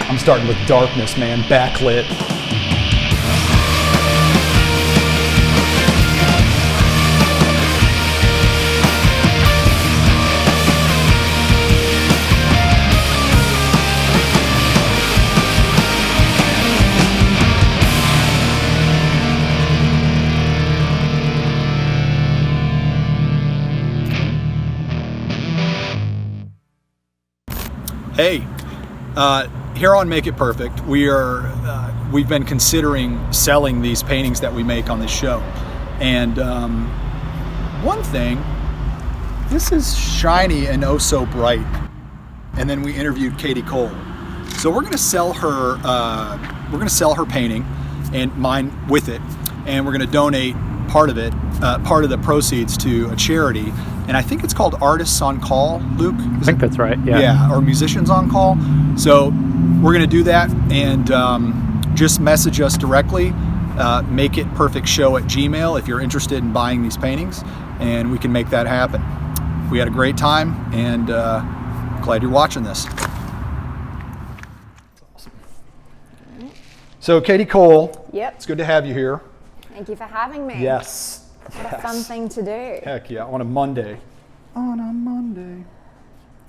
I'm starting with darkness, man, backlit. Hey, here on Make It Perfect, we've been considering selling these paintings that we make on this show. And one thing, this is shiny and oh so bright. And then we interviewed Katie Cole. So we're gonna sell her painting and mine with it, and we're gonna donate part of the proceeds to a charity. And I think it's called Artists on Call, Luke? I think that's right, yeah. Yeah, or Musicians on Call. So we're going to do that, and just message us directly, makeitperfectshow@gmail.com if you're interested in buying these paintings, and we can make that happen. We had a great time, and glad you're watching this. Awesome. So Katie Cole, Yep. It's good to have you here. Thank you for having me. Yes. What a fun thing to do. Heck yeah, on a Monday. On a Monday.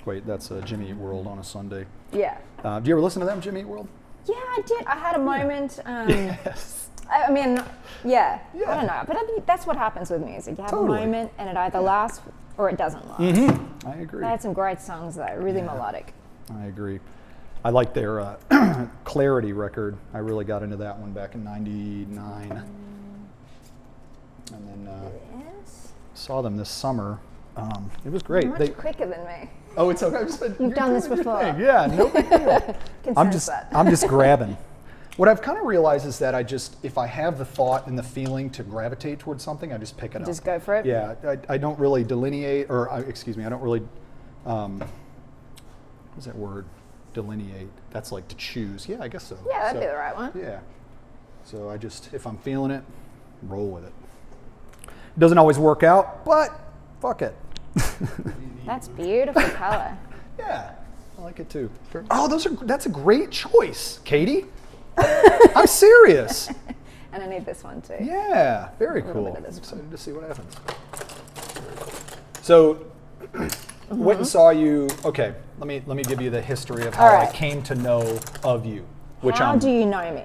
Wait, that's Jimmy Eat World on a Sunday. Yeah. Do you ever listen to them, Jimmy Eat World? Yeah, I did. I had a moment. Yes. I mean, yeah. Yeah. I don't know. But I think that's what happens with music. You have Totally. a moment and it either lasts or it doesn't last. Mm-hmm. I agree. They had some great songs though, really melodic. I agree. I like their Clarity record. I really got into that one back in '99. And then Yes. saw them this summer. It was great. Much quicker than me. Oh, it's okay. You've done this before. Yeah, no big deal. I'm just that. grabbing. What I've kind of realized is that if I have the thought and the feeling to gravitate towards something, I just pick it up. Just go for it? Yeah, I don't really delineate, I don't really, what's that word? Delineate. That's like to choose. Yeah, I guess so. Yeah, that'd be the right one. Yeah. So if I'm feeling it, roll with it. It doesn't always work out, but fuck it. That's beautiful color. Yeah, I like it too. Oh, that's a great choice, Katie. I'm serious. And I need this one too. Yeah, very little cool. bit of this I'm excited to see what happens. So, went and saw you. Okay, let me give you the history of how All right. I came to know of you. How do you know me?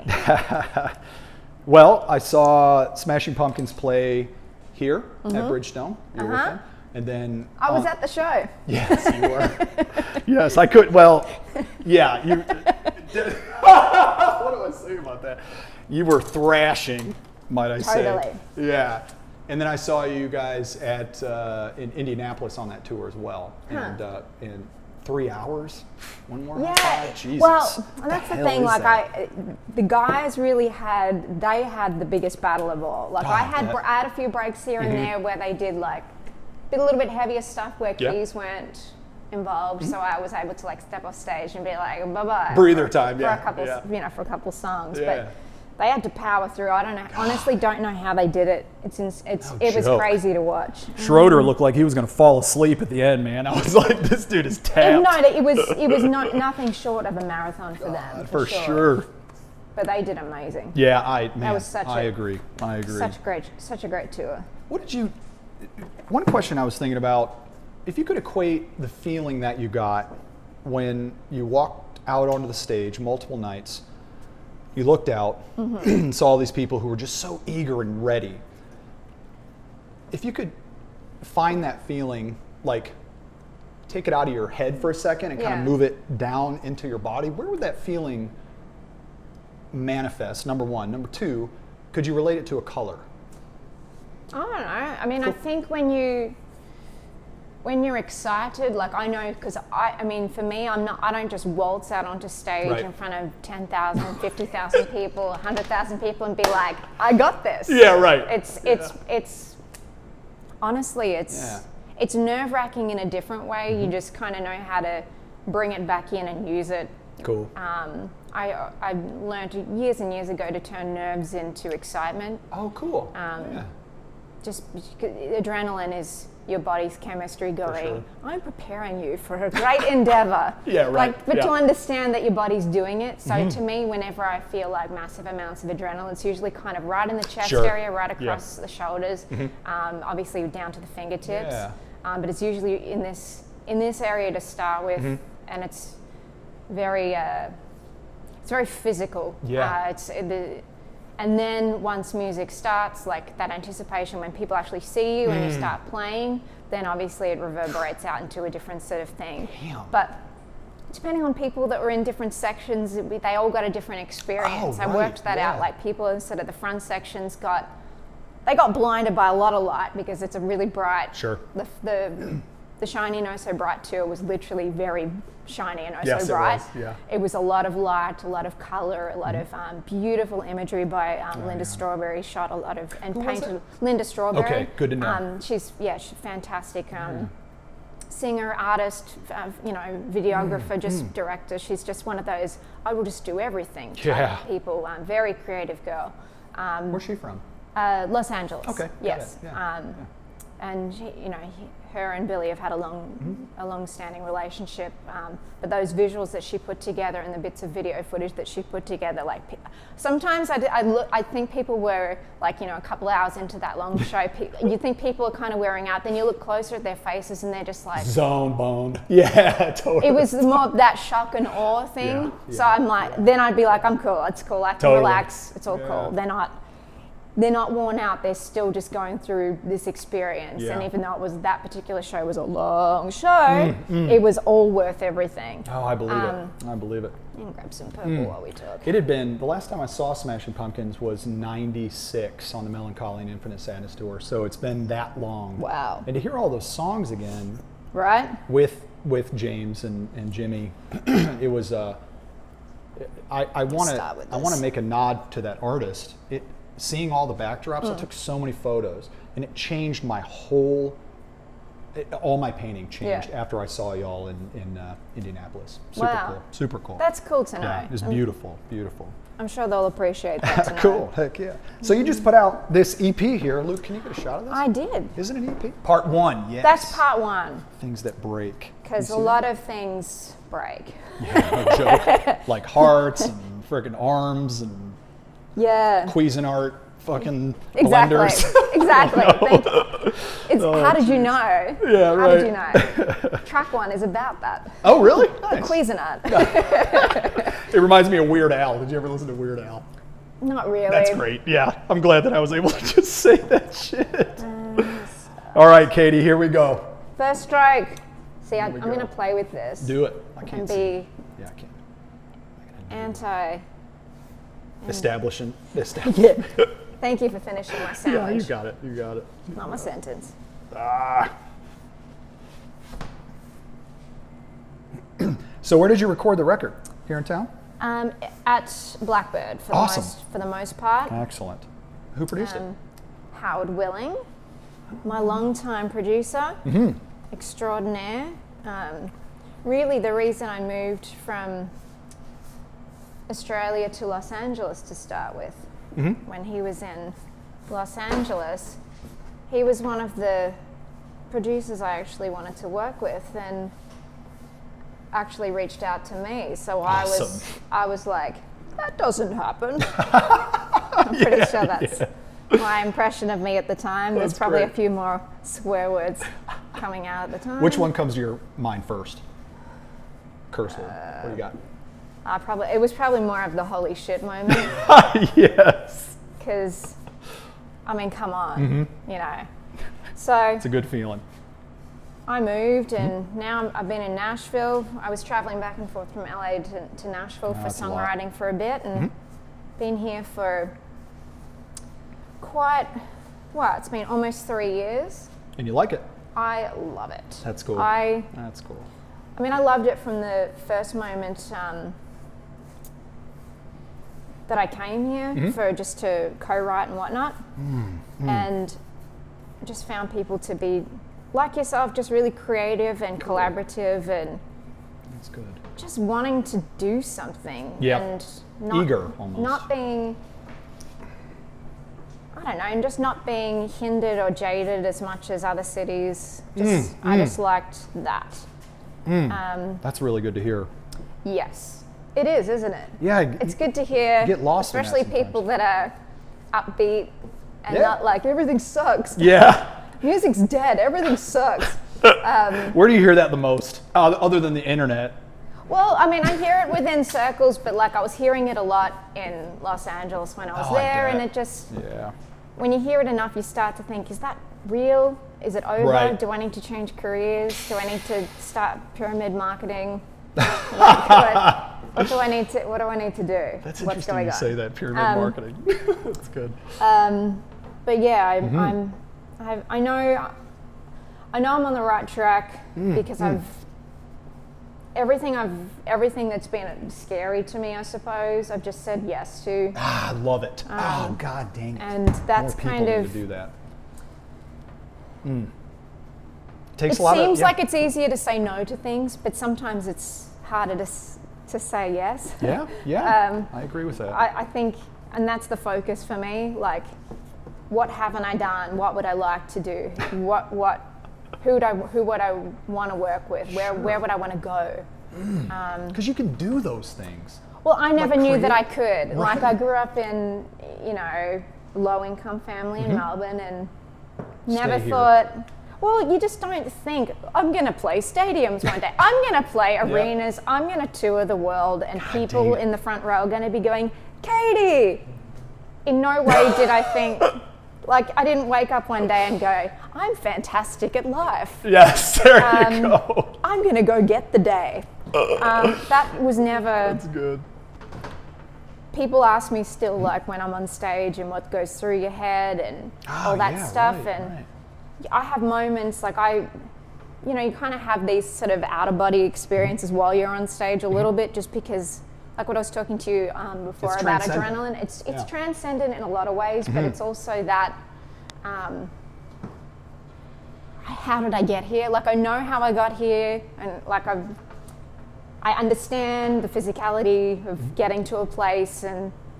Well, I saw Smashing Pumpkins play here at Bridgestone. You were with them. And then I was at the show. Yes, you were. Yes, I could. Well, yeah. You. What do I say about that? You were thrashing, might I say? Totally. Yeah. And then I saw you guys in Indianapolis on that tour as well. And in 3 hours, one more. Yeah. Jesus. Well, and that's the hell thing. is Like that? the guys really had the biggest battle of all. Like I had a few breaks here and there where they did like a little bit heavier stuff where keys weren't involved, so I was able to like step off stage and be like bye bye. Breather time, for a couple, for a couple songs, but. They had to power through. Honestly don't know how they did it. It was crazy to watch. Schroeder looked like he was going to fall asleep at the end, man. I was like, this dude is tapped. No, it was nothing short of a marathon for them. For sure. But they did amazing. Yeah, I agree. Such a great tour. One question I was thinking about, if you could equate the feeling that you got when you walked out onto the stage multiple nights, you looked out and saw all these people who were just so eager and ready. If you could find that feeling, like take it out of your head for a second and kind of move it down into your body, where would that feeling manifest, number one? Number two, could you relate it to a color? I don't know. I mean, I think when you're excited, like I know, because I mean, for me, I don't just waltz out onto stage in front of 10,000, 50,000 people, 100,000 people and be like, I got this. Yeah, right. It's honestly, it's nerve-wracking in a different way. You just kind of know how to bring it back in and use it. Cool. I learned years and years ago to turn nerves into excitement. Oh, cool. Just adrenaline your body's chemistry going, I'm preparing you for a great endeavor. Yeah, right. Like, but to understand that your body's doing it. So to me, whenever I feel like massive amounts of adrenaline, it's usually kind of right in the chest area, right across the shoulders, obviously down to the fingertips. Yeah. But it's usually in this area to start with, and it's very physical. Yeah. And then once music starts, like that anticipation when people actually see you and you start playing, then obviously it reverberates out into a different sort of thing. Damn. But depending on people that were in different sections, they all got a different experience. Oh, I worked that out. Like people instead of the front sections got blinded by a lot of light because it's a really bright. Sure. The shiny No So Bright tour was literally very shiny and Yes, so bright. it was, yeah. It was a lot of light, a lot of color, a lot of beautiful imagery by Linda Strawberry. Shot a lot of and painted. Linda Strawberry. Okay, good to know. She's fantastic. Singer, artist, videographer, just director. She's just one of those I will just do everything type people. Very creative girl. Where's she from? Los Angeles. Okay. Yes. Yeah. And her and Billy have had a long-standing relationship. But those visuals that she put together and the bits of video footage that she put together, like sometimes I think people were like a couple hours into that long show. You think people are kind of wearing out. Then you look closer at their faces and they're just like zone boned. Yeah, totally. It was more that shock and awe thing. So I'm like, then I'd be like, I'm cool. It's cool. I can relax. It's all cool. They're not worn out. They're still just going through this experience. Yeah. And even though that particular show was a long show, it was all worth everything. Oh, I believe it. I believe it. You can grab some purple while we talk. It had been, the last time I saw Smashing Pumpkins was 96 on the Melancholy and Infinite Sadness tour. So it's been that long. Wow. And to hear all those songs again. Right? With James and Jimmy, it was, I want to make a nod to that artist. Seeing all the backdrops, I took so many photos, and it changed my all my painting changed after I saw y'all in Indianapolis. Super cool. That's cool to know. Yeah, it was beautiful. I'm sure they'll appreciate that tonight. Cool, heck yeah. So you just put out this EP here. Luke, can you get a shot of this? I did. Isn't it EP? Part 1, yes. That's part 1. Things that break. Because a lot of things break. Yeah, no joke. Like hearts and freaking arms and Cuisinart fucking blenders. Exactly. How did you know? Yeah, right. How did you know? Track 1 is about that. Oh, really? Nice. The Cuisinart. It reminds me of Weird Al. Did you ever listen to Weird Al? Not really. That's great. Yeah, I'm glad that I was able to just say that shit. All right, Katie, here we go. First stroke. See, I'm going to play with this. Do it. I can't see. Yeah, I can't. Anti. Establishing. Yeah. Thank you for finishing my sandwich. Yeah, you got it. Not my sentence. So where did you record the record? Here in town? At Blackbird for the most part. Excellent. Who produced it? Howard Willing, my longtime producer, extraordinaire. Really the reason I moved from Australia to Los Angeles to start with. When he was in Los Angeles, he was one of the producers I actually wanted to work with and actually reached out to me. So I was like, that doesn't happen. I'm pretty sure that's my impression of me at the time. There's probably a few more swear words coming out at the time. Which one comes to your mind first? Curse word. What do you got? It was probably more of the holy shit moment. Yes. Because, I mean, come on, So it's a good feeling. I moved, and now I've been in Nashville. I was traveling back and forth from LA to Nashville for songwriting for a bit, and been here for it's been almost 3 years. And you like it? I love it. That's cool. That's cool. I mean, I loved it from the first moment that I came here for just to co-write and whatnot. And I just found people to be like yourself, just really creative and collaborative and that's good. Just wanting to do something and not, eager almost. Not being, I don't know, and just not being hindered or jaded as much as other cities. I just liked that. That's really good to hear. Yes, it is, isn't it? Yeah. It's good to hear, get lost in that especially sometimes. people that are upbeat and not like, everything sucks. Yeah. Music's dead, everything sucks. Where do you hear that the most, other than the internet? Well, I mean, I hear it within circles, but like I was hearing it a lot in Los Angeles when I was there, and it just, when you hear it enough, you start to think, is that real? Is it over? Right. Do I need to change careers? Do I need to start pyramid marketing? What do I need to do? That's What's interesting going to on? say that, pyramid marketing. That's good. But yeah, I know I'm on the right track because everything that's been scary to me, I suppose, I've just said yes to. I love it. Oh, God dang it. And that's More people kind need of. to do that. It seems like it's easier to say no to things, but sometimes it's harder to say yes. Yeah. I agree with that. I think, and that's the focus for me. Like, what haven't I done? What would I like to do? Who would I want to work with? Where would I want to go? Because you can do those things. Well, I never knew that I could. Right. Like, I grew up in, low-income family in Melbourne, and never thought. Well, you just don't think, I'm going to play stadiums one day. I'm going to play arenas. I'm going to tour the world, and people in the front row are going to be going, Katie! In no way did I think, like, I didn't wake up one day and go, I'm fantastic at life. Yes, there you go. I'm going to go get the day. That was never... That's good. People ask me still, like, when I'm on stage and what goes through your head and all that stuff. Right. I have moments, like, you kind of have these sort of out-of-body experiences while you're on stage a little bit, just because, like what I was talking to you before about adrenaline, it's transcendent in a lot of ways, but it's also that, how did I get here? Like, I know how I got here, and like I understand the physicality of getting to a place,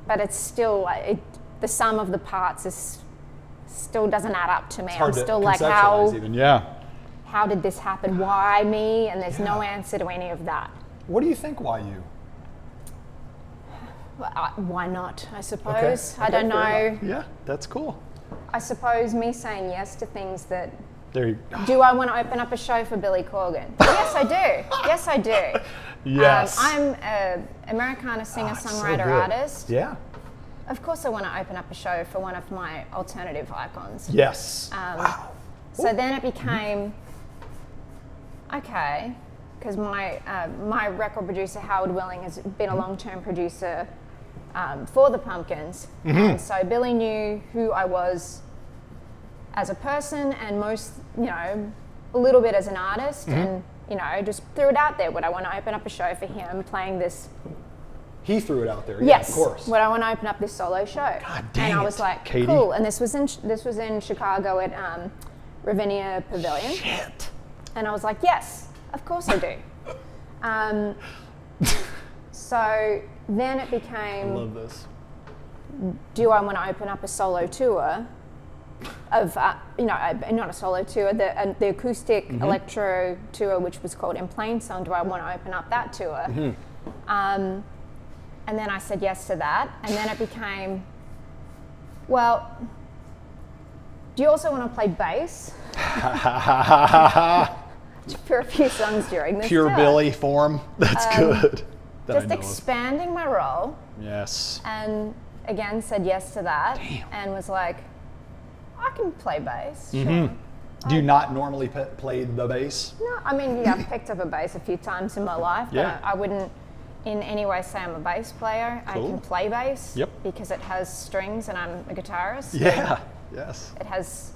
but it's still, the sum of the parts still doesn't add up to me. It's hard I'm still to like, conceptualize how did this happen? Why me? And there's no answer to any of that. What do you think? Why you? Why not? I suppose. Okay. I don't know. Yeah, that's cool. I suppose me saying yes to things that. There you go. Do I want to open up a show for Billy Corgan? Yes, I do. Yes, I do. Yes. I'm an Americana singer-songwriter artist. Yeah. Of course I want to open up a show for one of my alternative icons. Yes. Wow. So then it became, okay, because my record producer, Howard Willing, has been a long-term producer for the Pumpkins. And so Billy knew who I was as a person and a little bit as an artist, and, just threw it out there. Would I want to open up a show for him playing this? He threw it out there. Yes, of course. Would I want to open up this solo show? God dang And I was like, Katie. cool. And this was in Chicago at Ravinia Pavilion. Shit. And I was like, yes, of course I do. So then it became, I love this. do I want to open up a solo tour of, not a solo tour, the acoustic electro tour, which was called In Plain Song. Do I want to open up that tour? And then I said yes to that. And then it became, well, do you also want to play bass? For a few songs during this Pure tour. Billy form. That's good. Just expanding my role. Yes. And again, said yes to that. Damn. And was like, I can play bass. Sure. Do you not normally play the bass? No, I mean, yeah, I've picked up a bass a few times in my life, but I wouldn't in any way say I'm a bass player. Cool. I can play bass because it has strings and I'm a guitarist. Yeah, yes. It has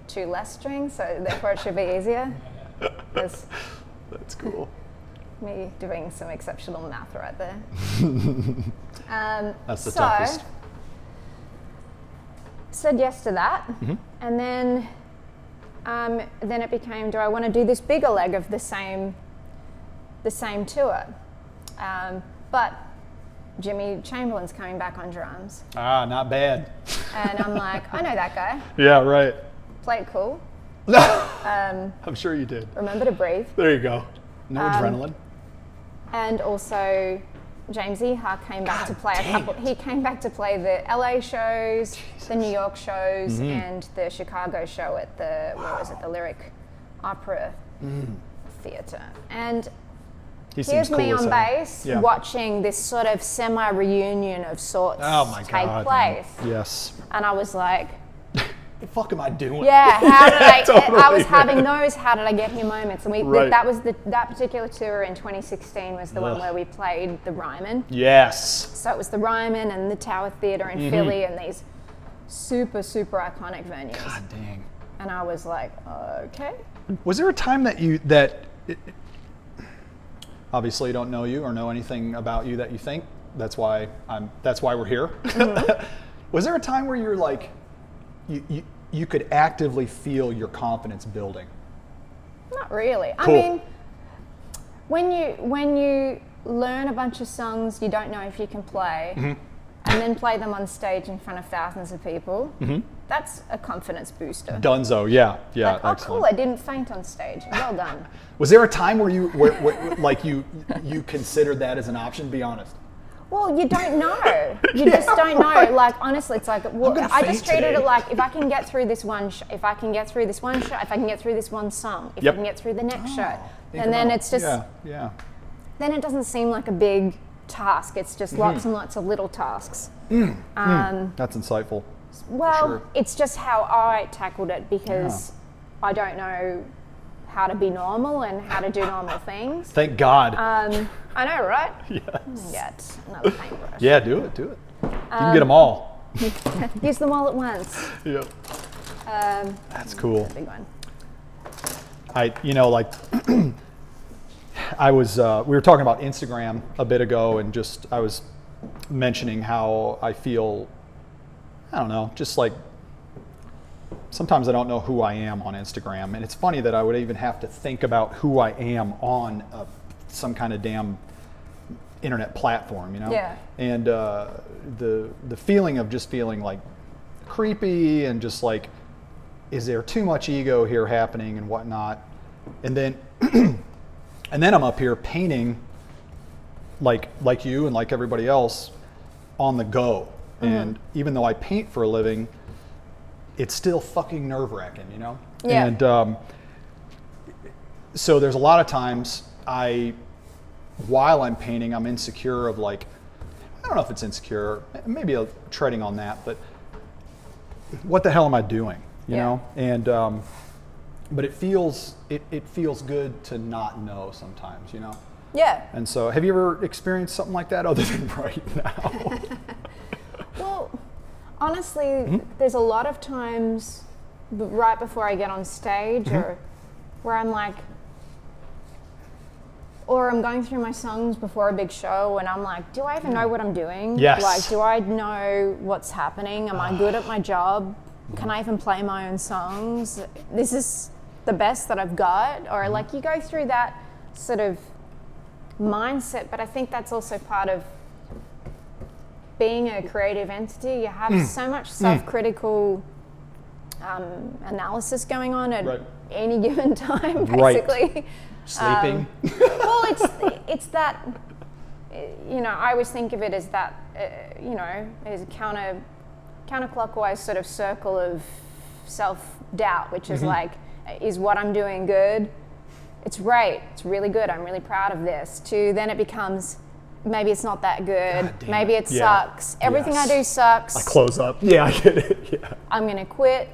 2 less strings, so therefore it should be easier. That's cool. Me doing some exceptional math right there. That's the toughest. Said yes to that, and then it became, do I want to do this bigger leg of the same tour? But Jimmy Chamberlain's coming back on drums. Not bad. And I'm like, I know that guy. Yeah, right. Play it cool. I'm sure you did. Remember to breathe. There you go. No adrenaline. And also, James Ehart came back to play He came back to play the LA shows, the New York shows, and the Chicago show at the the Lyric Opera Theatre. And here's me on bass watching this sort of semi-reunion of sorts take place. Man. Yes. And I was like, the fuck am I doing? Yeah, how did I? Totally. I was having those "how did I get here" moments, and that particular tour in 2016 was the one where we played the Ryman. Yes. So it was the Ryman and the Tower Theatre in Philly, and these super iconic venues. God dang. And I was like, okay. Was there a time that obviously you don't know you or know anything about you that you think? That's why we're here. Was there a time where you're like, you could actively feel your confidence building? Not really. Cool. I mean, when you learn a bunch of songs you don't know if you can play, and then play them on stage in front of thousands of people, that's a confidence booster. Dunzo, yeah. Like, oh, excellent. cool! I didn't faint on stage. Well done. Was there a time where you considered that as an option? Be honest. Well, you don't know. You just don't know. Like, honestly, it's like, well, I just treated it like, if I can get through this one show, if I can get through this one show, if I can get through this one song, if I can get through the next show, and then it's just, then it doesn't seem like a big task. It's just lots and lots of little tasks. That's insightful. Well, it's just how I tackled it, because I don't know how to be normal and how to do normal things. Thank God. I know, right? Yes. Get another paintbrush. Yeah, do it. You can get them all. Use them all at once. Yeah. That's cool. That's a big one. We were talking about Instagram a bit ago, and I was mentioning how I feel, I don't know, just like sometimes I don't know who I am on Instagram. And it's funny that I would even have to think about who I am on some kind of damn internet platform, you know? Yeah. And the feeling of just feeling like creepy and just like, is there too much ego here happening and whatnot? And then and then I'm up here painting like you and like everybody else on the go. And even though I paint for a living, it's still fucking nerve-wracking, you know? Yeah. And so there's a lot of times while I'm painting, I'm insecure of like, I don't know if it's insecure, maybe treading on that, but what the hell am I doing, you know? And but it feels good to not know sometimes, you know? Yeah. And so have you ever experienced something like that other than right now? Well, honestly, there's a lot of times right before I get on stage or where I'm like, or I'm going through my songs before a big show and I'm like, do I even know what I'm doing? Yes. Like, do I know what's happening? Am I good at my job? Can I even play my own songs? This is the best that I've got? Or like, you go through that sort of mindset, but I think that's also part of being a creative entity. You have so much self-critical analysis going on at any given time, basically. Sleeping. Well, it's that, you know, I always think of it as that, you know, as a counterclockwise sort of circle of self-doubt, which is like, is what I'm doing good? It's great. It's really good. I'm really proud of this. To then it becomes, maybe it's not that good. Maybe it sucks. Everything I do sucks. I close up. Yeah, I get it. Yeah. I'm going to quit.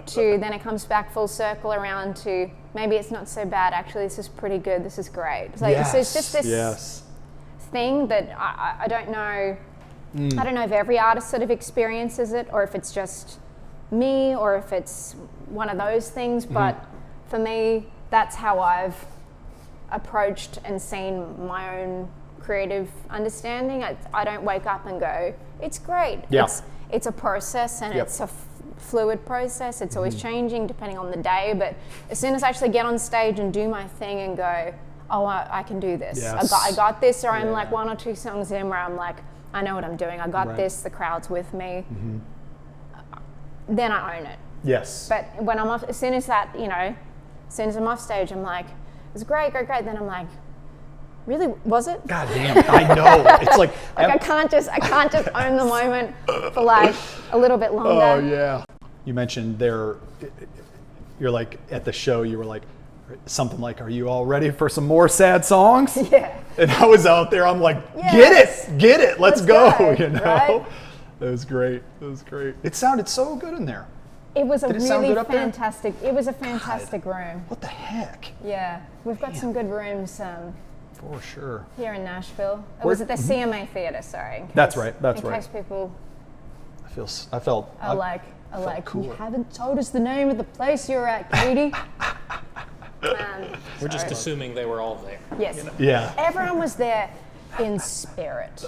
To then it comes back full circle around to maybe it's not so bad. Actually, this is pretty good. This is great. So it's just this thing that I don't know. I don't know if every artist sort of experiences it, or if it's just me, or if it's one of those things. But for me, that's how I've approached and seen my own creative understanding. I don't wake up and go, it's great. Yeah. It's a process, and it's a fluid process. It's always changing depending on the day. But as soon as I actually get on stage and do my thing and go, oh, I can do this. Yes. I got this. Or I'm like 1 or 2 songs in where I'm like, I know what I'm doing. I got this. The crowd's with me. then I own it. Yes. But when I'm off, as soon as I'm off stage, I'm like, it was great. Then I'm like, really, was it? God damn, I know. It's like I can't just own the moment for like a little bit longer. Oh yeah. You mentioned you're like at the show, you were like something like, "Are you all ready for some more sad songs?" Yeah. And I was out there, I'm like, yes. get it, let's go, you know. Right? It was great. It sounded so good in there. It was a really fantastic. It was a fantastic room. What the heck? Yeah, we've got some good rooms. For sure. Here in Nashville. Was it the CMA Theatre? Sorry. That's right. In case people. I felt. Cool. You haven't told us the name of the place you're at, Katie. We're just assuming they were all there. Yes. You know? Yeah. Everyone was there in spirit.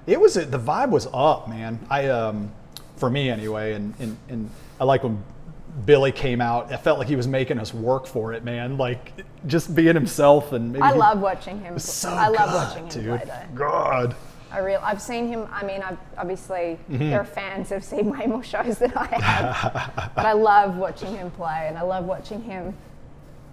The vibe was up, man. For me anyway, and I like when Billy came out. I felt like he was making us work for it, man. Like just being himself, and maybe I love watching him. I love watching him play though. God. I've seen him. I mean, obviously there are fans who've seen way more shows than I have, but I love watching him play, and I love watching him.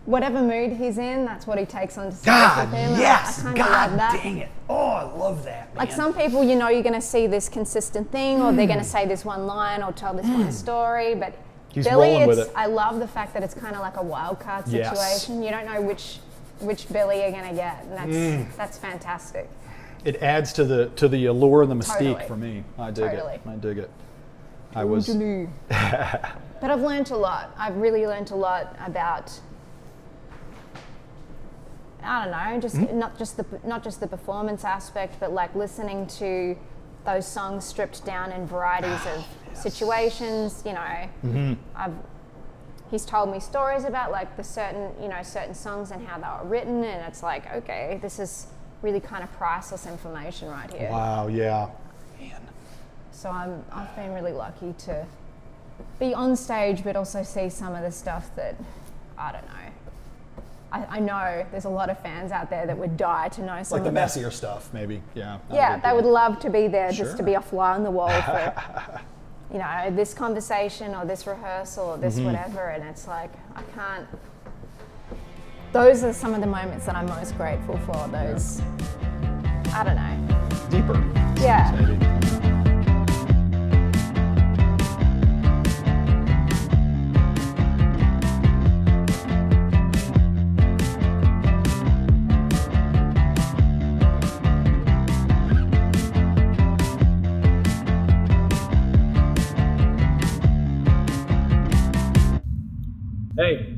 Whatever mood he's in, that's what he takes on to stage with him. Yes, I God love that. dang it. Oh, I love that, man. Like some people, you're going to see this consistent thing, or they're going to say this one line, or tell this one story, but he's Billy, rolling with it. I love the fact that it's kind of like a wild card situation. Yes. You don't know which Billy you're going to get, and that's fantastic. It adds to the allure and the mystique Totally. for me. I dig it. But I've learned a lot. I've really learned a lot about, I don't know, just not just the performance aspect, but like listening to those songs stripped down in varieties of situations. You know, he's told me stories about like the certain songs and how they were written, and it's like, okay, this is really kind of priceless information right here. Wow, yeah. Man. So I've been really lucky to be on stage, but also see some of the stuff that, I don't know. I know there's a lot of fans out there that would die to know some like the of messier stuff, maybe. Yeah. Yeah, they would love to be there just to be a fly on the wall for, you know, this conversation or this rehearsal or this whatever. And it's like, I can't. Those are some of the moments that I'm most grateful for. Those, I don't know. Deeper. Yeah. Maybe. Hey,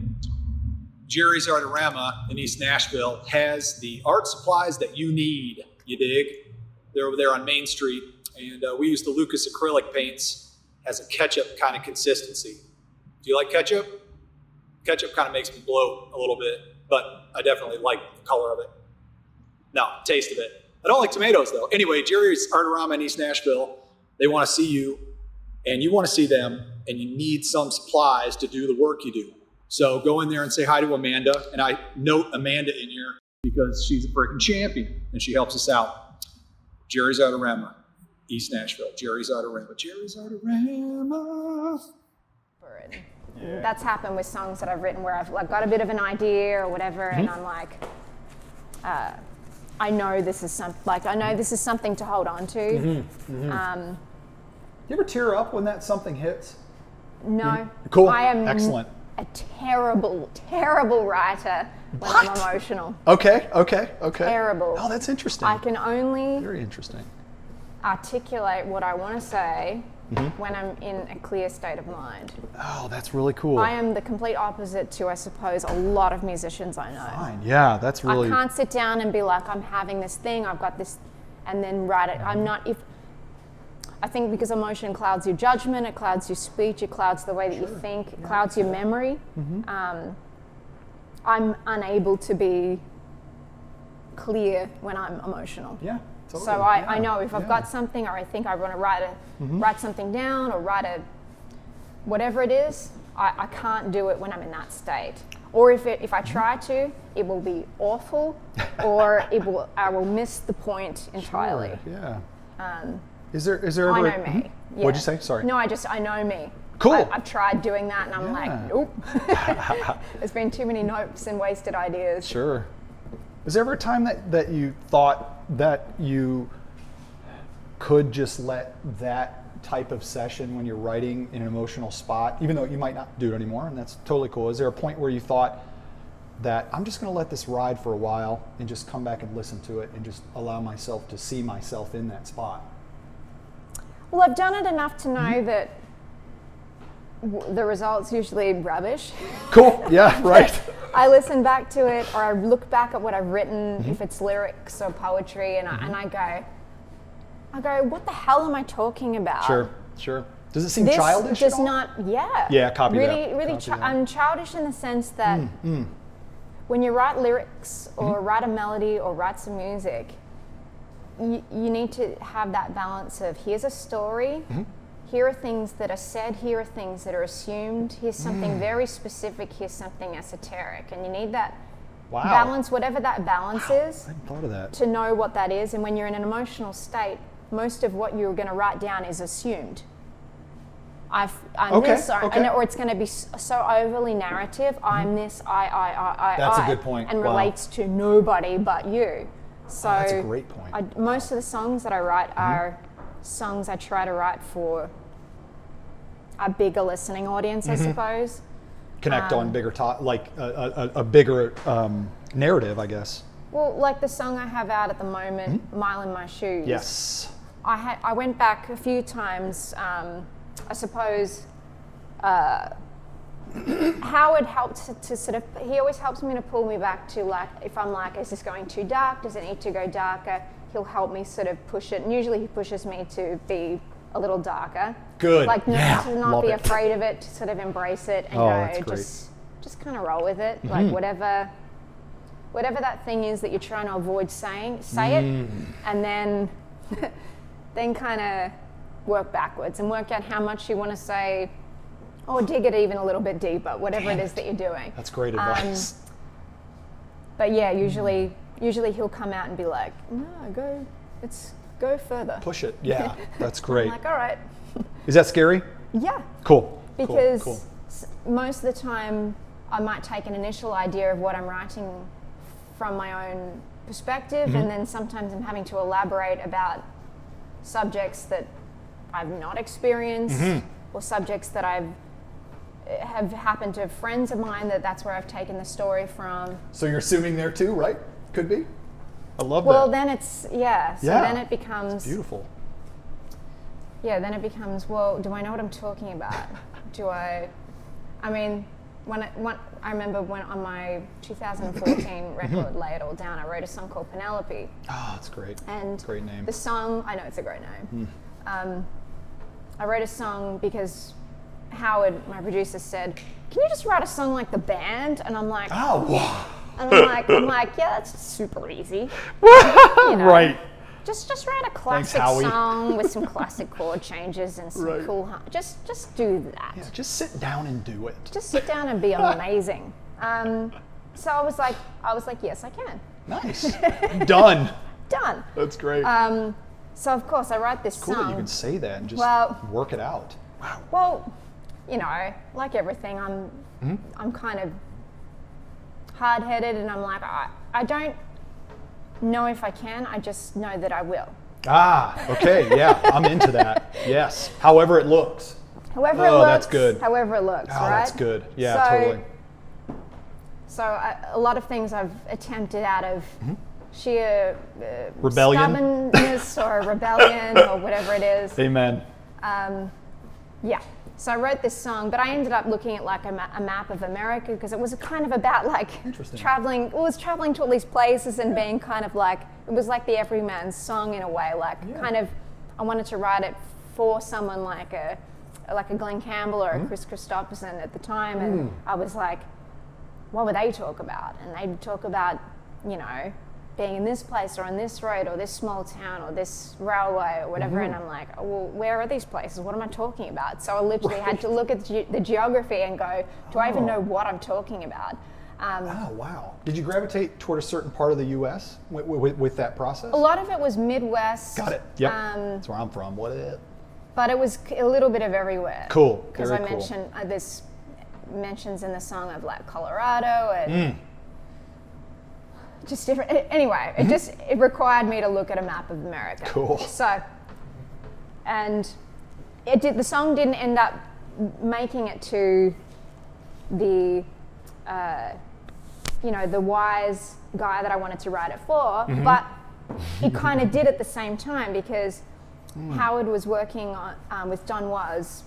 Jerry's Artorama in East Nashville has the art supplies that you need, you dig? They're over there on Main Street, and we use the Lucas acrylic paints as a ketchup kind of consistency. Do you like ketchup? Ketchup kind of makes me bloat a little bit, but I definitely like the color of it. No, taste of it. I don't like tomatoes though. Anyway, Jerry's Artorama in East Nashville, they want to see you, and you want to see them, and you need some supplies to do the work you do. So go in there and say hi to Amanda, and I note Amanda in here because she's a freaking champion and she helps us out. Jerry's Artorama, East Nashville. Jerry's Artorama. Jerry's Artorama. Yeah. That's happened with songs that I've written where I've like got a bit of an idea or whatever, and I'm like, I know this is something to hold on to. You ever tear up when that something hits? No. Cool. I am excellent. A terrible writer when I'm emotional. Okay. Terrible. Oh, that's interesting. I can only very interesting articulate what I want to say when I'm in a clear state of mind. Oh, that's really cool. I am the complete opposite to, I suppose, a lot of musicians I know. Fine. Yeah, that's really. I can't sit down and be like, I'm having this thing, I've got this, and then write it. I'm not. I think because emotion clouds your judgment, it clouds your speech, it clouds the way that you think, it clouds your memory. I'm unable to be clear when I'm emotional. Yeah, totally. So I know if I've got something, or I think I want to write something down, or whatever it is, I can't do it when I'm in that state. Or if I try to, it will be awful, or I will miss the point entirely. Sure, yeah. Is there ever? I know me. Yeah. What'd you say? Sorry. No, I know me. Cool. I've tried doing that, and I'm like, nope. There's been too many notes and wasted ideas. Sure. Was there ever a time that you thought that you could just let that type of session when you're writing in an emotional spot, even though you might not do it anymore, and that's totally cool? Is there a point where you thought that I'm just going to let this ride for a while and just come back and listen to it and just allow myself to see myself in that spot? Well, I've done it enough to know that the result's usually rubbish. Cool. Yeah, right. I listen back to it, or I look back at what I've written, if it's lyrics or poetry, and I go, what the hell am I talking about? Sure. Does it seem This childish? does at all? not, yeah. Yeah, copy really, that. Really, Copy that. I'm childish in the sense that when you write lyrics or write a melody or write some music, you need to have that balance of here's a story, here are things that are said, here are things that are assumed, here's something very specific, here's something esoteric, and you need that balance, whatever that balance is, I hadn't thought of that. to know what that is. And when you're in an emotional state, most of what you're going to write down is assumed. I'm this, or it's going to be so overly narrative. I'm this, I. That's a good point. And relates to nobody but you. So that's a great point. Most of the songs that I write are songs I try to write for a bigger listening audience, I suppose. Connect on bigger like a bigger narrative, I guess. Well, like the song I have out at the moment, "Mile in My Shoes." Yes. I went back a few times. I suppose Howard helped to sort of, he always helps me to pull me back to, like, if I'm like, is this going too dark? Does it need to go darker? He'll help me sort of push it. And usually he pushes me to be a little darker. Good. Like to not Love be it. afraid of it, to sort of embrace it and that's go, great. just kind of roll with it. Like whatever that thing is that you're trying to avoid saying, say it, and then kind of work backwards and work out how much you want to say, or dig it even a little bit deeper, whatever it is that you're doing. That's great advice. But yeah, usually he'll come out and be like, no, go further. Push it. Yeah, that's great. I'm like, all right. Is that scary? Yeah. Cool. Because cool. most of the time I might take an initial idea of what I'm writing from my own perspective, and then sometimes I'm having to elaborate about subjects that I've not experienced, or subjects that have happened to friends of mine, that's where I've taken the story from. So you're assuming there too, right? Could be. I love that. Well, then it's, so then it becomes... It's beautiful. Yeah, then it becomes, well, do I know what I'm talking about? I mean, I remember when on my 2014 record, Lay It All Down, I wrote a song called Penelope. Oh, that's great. And great name. The song, I know it's a great name. I wrote a song because Howard, my producer, said, can you just write a song like the band? And I'm like, oh, wow. And I'm like, yeah, that's super easy. You know, right. Just write a classic song with some classic chord changes and some cool. Just do that. Yeah, just sit down and do it. Just sit down and be amazing. So I was like, yes, I can. Nice. Done. Done. That's great. So of course I write this cool song. That you can say that and just work it out. Wow. Well, you know, like everything, I'm kind of hard-headed, and I'm like, I don't know if I can. I just know that I will. Ah, okay, yeah, I'm into that. Yes, however it looks. However it looks. That's good. However it looks, right? That's good. Yeah, totally. So a lot of things I've attempted out of sheer rebellion, stubbornness, or rebellion, or whatever it is. Amen. Yeah. So I wrote this song, but I ended up looking at like a map of America, because it was kind of about like traveling. It was traveling to all these places and being kind of like, it was like the everyman's song in a way. Like kind of, I wanted to write it for someone like a Glenn Campbell or a Chris Christopherson at the time, and I was like, what would they talk about? And they'd talk about, you know, being in this place or on this road or this small town or this railway or whatever, and I'm like, oh, well, where are these places? What am I talking about? So I literally had to look at the geography and go, do I even know what I'm talking about? Oh, wow. Did you gravitate toward a certain part of the U.S. with that process? A lot of it was Midwest. Got it. Yep. That's where I'm from. What is it? But it was a little bit of everywhere. Cool. Because I mentioned there's mentions in the song of like Colorado and just different. Anyway, it required me to look at a map of America. Cool. So, and the song didn't end up making it to the the wise guy that I wanted to write it for, but it kind of did at the same time because Howard was working on with Don Was,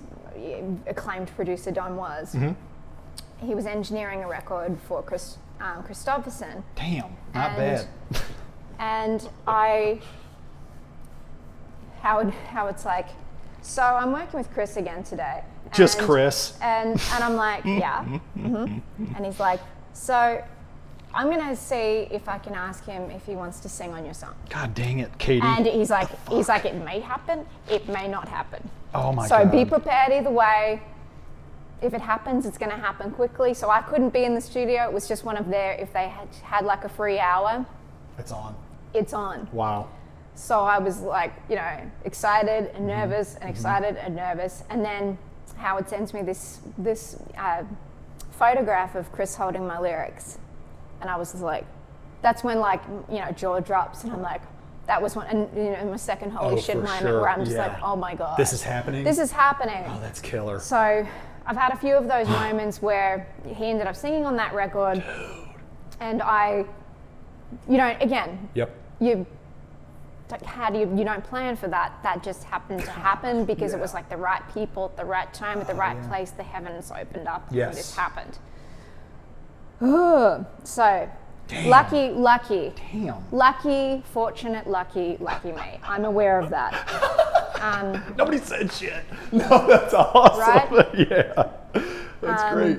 acclaimed producer Don Was. He was engineering a record for Christopherson. Damn, not bad. And Howard's like, so I'm working with Chris again today. Just Chris. And I'm like, yeah. And he's like, so I'm gonna see if I can ask him if he wants to sing on your song. God dang it, Katie. And he's like, it may happen, it may not happen. Oh my God. So be prepared either way. If it happens, it's gonna happen quickly. So I couldn't be in the studio. It was just one of their, if they had like a free hour. It's on. It's on. Wow. So I was like, excited and nervous and excited and nervous. And then Howard sends me this photograph of Chris holding my lyrics. And I was like, that's when jaw drops and I'm like, that was when, and my second holy shit moment where I'm just like, oh my God. This is happening? This is happening. Oh, that's killer. So I've had a few of those moments where he ended up singing on that record. Dude. And I, again. Yep. You don't plan for that. That just happened to happen because it was like the right people at the right time at the right place. The heavens opened up and this happened. So, damn. Lucky. Damn. Lucky, fortunate, lucky me. I'm aware of that. Nobody said shit. No, that's awesome. Right? Yeah. That's great.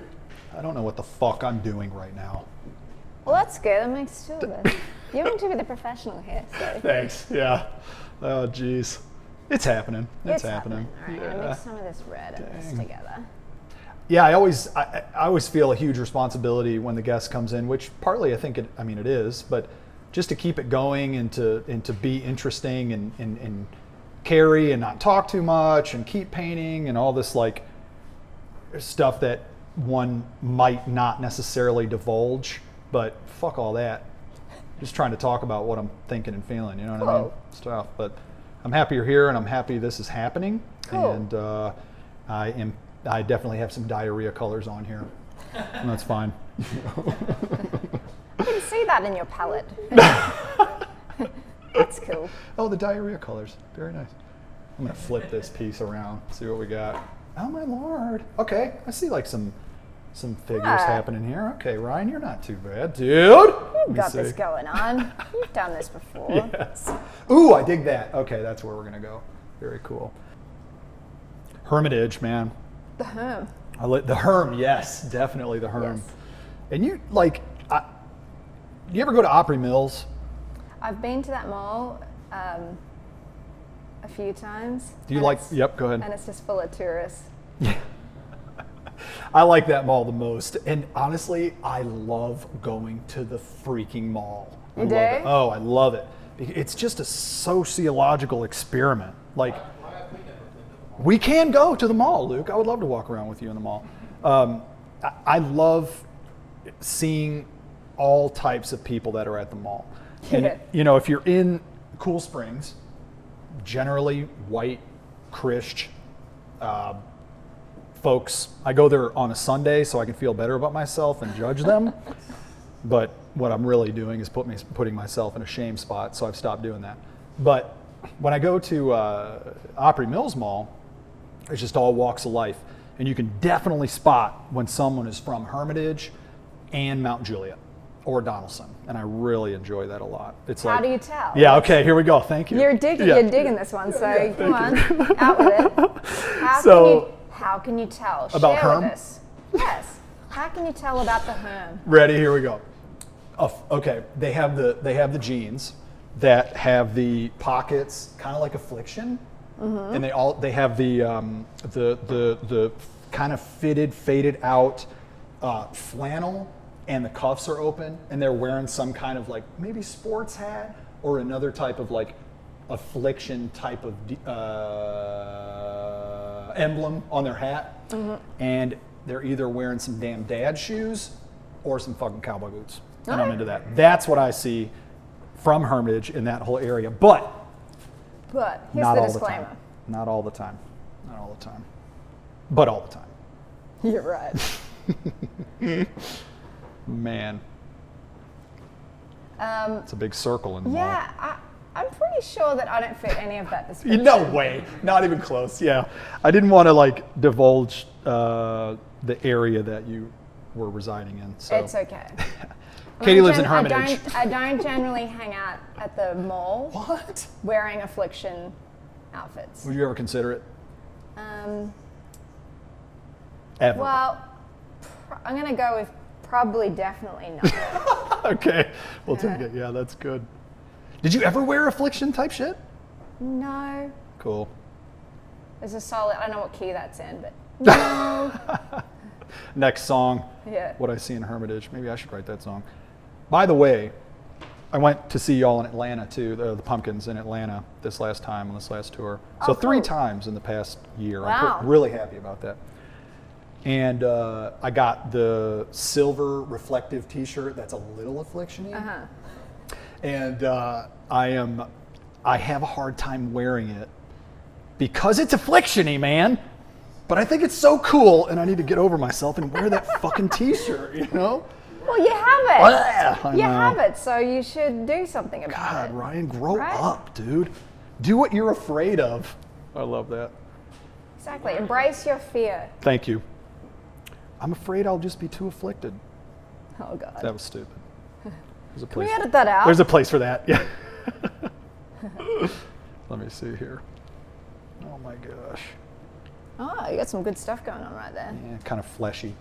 I don't know what the fuck I'm doing right now. Well, that's good. That makes two of us. You're going to be the professional here. So. Thanks. Yeah. Oh, geez. It's happening. It's happening. All right, I'm gonna mix some of this red and this together. Yeah, I always feel a huge responsibility when the guest comes in, which partly I think it is, but just to keep it going and to be interesting and carry and not talk too much and keep painting and all this like stuff that one might not necessarily divulge, but fuck all that. Just trying to talk about what I'm thinking and feeling, you know what I mean? Stuff. But I'm happy you're here and I'm happy this is happening. Cool. And I definitely have some diarrhea colors on here. And that's fine. I can see that in your palette. That's cool. Oh, the diarrhea colors. Very nice. I'm gonna flip this piece around, see what we got. Oh my Lord. Okay, I see like some figures happening here. Okay, Ryan, you're not too bad, dude. You've got this going on. You've done this before. Yes. Ooh, I dig that. Okay, that's where we're gonna go. Very cool. Hermitage, man. The Herm. The Herm, yes, definitely the Herm. Yes. And you you ever go to Opry Mills? I've been to that mall a few times. Do you like? Yep, go ahead. And it's just full of tourists. Yeah. I like that mall the most, and honestly, I love going to the freaking mall. You do? Oh, I love it. It's just a sociological experiment. Like, we can go to the mall, Luke. I would love to walk around with you in the mall. I love seeing all types of people that are at the mall. And, if you're in Cool Springs, generally white, Christian folks. I go there on a Sunday so I can feel better about myself and judge them. But what I'm really doing is putting myself in a shame spot, so I've stopped doing that. But when I go to Opry Mills Mall, it's just all walks of life. And you can definitely spot when someone is from Hermitage and Mount Juliet or Donaldson. And I really enjoy that a lot. It's How do you tell? Yeah, okay, here we go. Thank you. You're digging this one, so come on, out with it. How can you tell? About Share Herm? with us. Yes. How can you tell about the Herm? Ready? Here we go. Okay, they have the jeans that have the pockets, kind of like Affliction, and they have the kind of faded out flannel, and the cuffs are open, and they're wearing some kind of like maybe sports hat or another type of like Affliction type of emblem on their hat, and they're either wearing some damn dad shoes or some fucking cowboy boots. And I'm into that. That's what I see from Hermitage in that whole area. But here's not the all disclaimer. the time. Not all the time. Not all the time. But all the time. You're right. Man. It's a big circle in the mall. Yeah, I'm pretty sure that I don't fit any of that description. No way. Not even close. Yeah. I didn't want to like divulge the area that you were residing in. So. It's okay. Katie lives in Hermitage. I don't generally hang out at the mall. What? Wearing Affliction outfits. Would you ever consider it? Ever? Well, I'm going to go with probably definitely not. Okay. We'll take it. Yeah, that's good. Did you ever wear Affliction type shit? No. Cool. There's a solid, I don't know what key that's in, but no. Next song. Yeah. What I See in Hermitage. Maybe I should write that song. By the way, I went to see y'all in Atlanta too, the Pumpkins in Atlanta this last time on this last tour. So 3 times in the past year. Wow. I'm really happy about that. And I got the silver reflective T-shirt that's a little Affliction-y. And I have a hard time wearing it because it's Affliction-y, man. But I think it's so cool, and I need to get over myself and wear that fucking T-shirt, you know? Well, you have it. I You know. have it, so you should do something about God, it. Ryan, grow Right? up, dude. Do what you're afraid of. I love that. Exactly. Embrace your fear. Thank you. I'm afraid I'll just be too afflicted. Oh, God. That was stupid. There's a Can we place. edit that out? There's a place for that. Yeah. Let me see here. Oh my gosh. Oh, you got some good stuff going on right there. Yeah, kind of fleshy.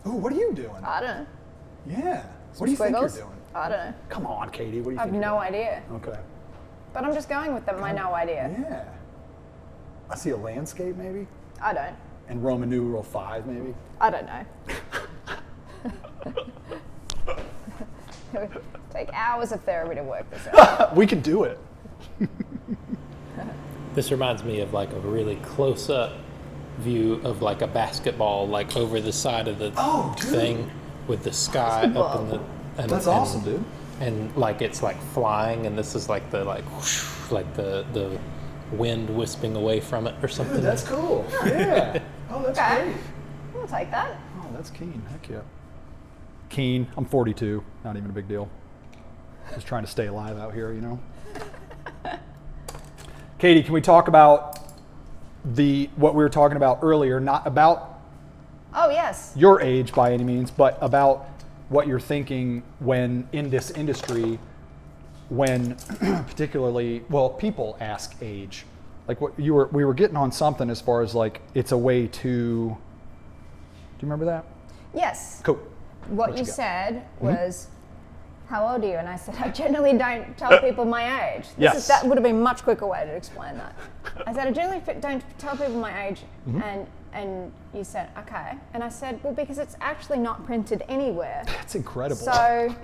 Ooh, what are you doing? I don't know. Yeah. What do you think you're Squiggles? doing? I don't know. Come on, Katie. What do you I have think? no idea. Okay. But I'm just going with my no idea. Yeah. I see a landscape maybe, I don't. and Roman numeral 5 maybe. I don't know. It would take hours of therapy to work this out. We can do it. This reminds me of like a really close-up view of like a basketball, like over the side of the thing with the sky up in the. And, That's awesome, dude. And like it's like flying, and this is like the whoosh, like the wind wisping away from it or something. That's cool. Yeah. Oh, that's Okay. great. We'll take that. Oh, that's keen. Heck yeah. Keen. I'm 42. Not even a big deal. Just trying to stay alive out here, you know. Katie, can we talk about what we were talking about earlier? Not about Oh, yes. your age by any means, but about what you're thinking when in this industry, when particularly, well, people ask age. Like we were getting on something as far as like it's a way to. Do you remember that? Yes. Cool. What you got? said was, how old are you? And I said, I generally don't tell people my age. Yes. That would have been a much quicker way to explain that. I said, I generally don't tell people my age. And you said, okay. And I said, well, because it's actually not printed anywhere. That's incredible. So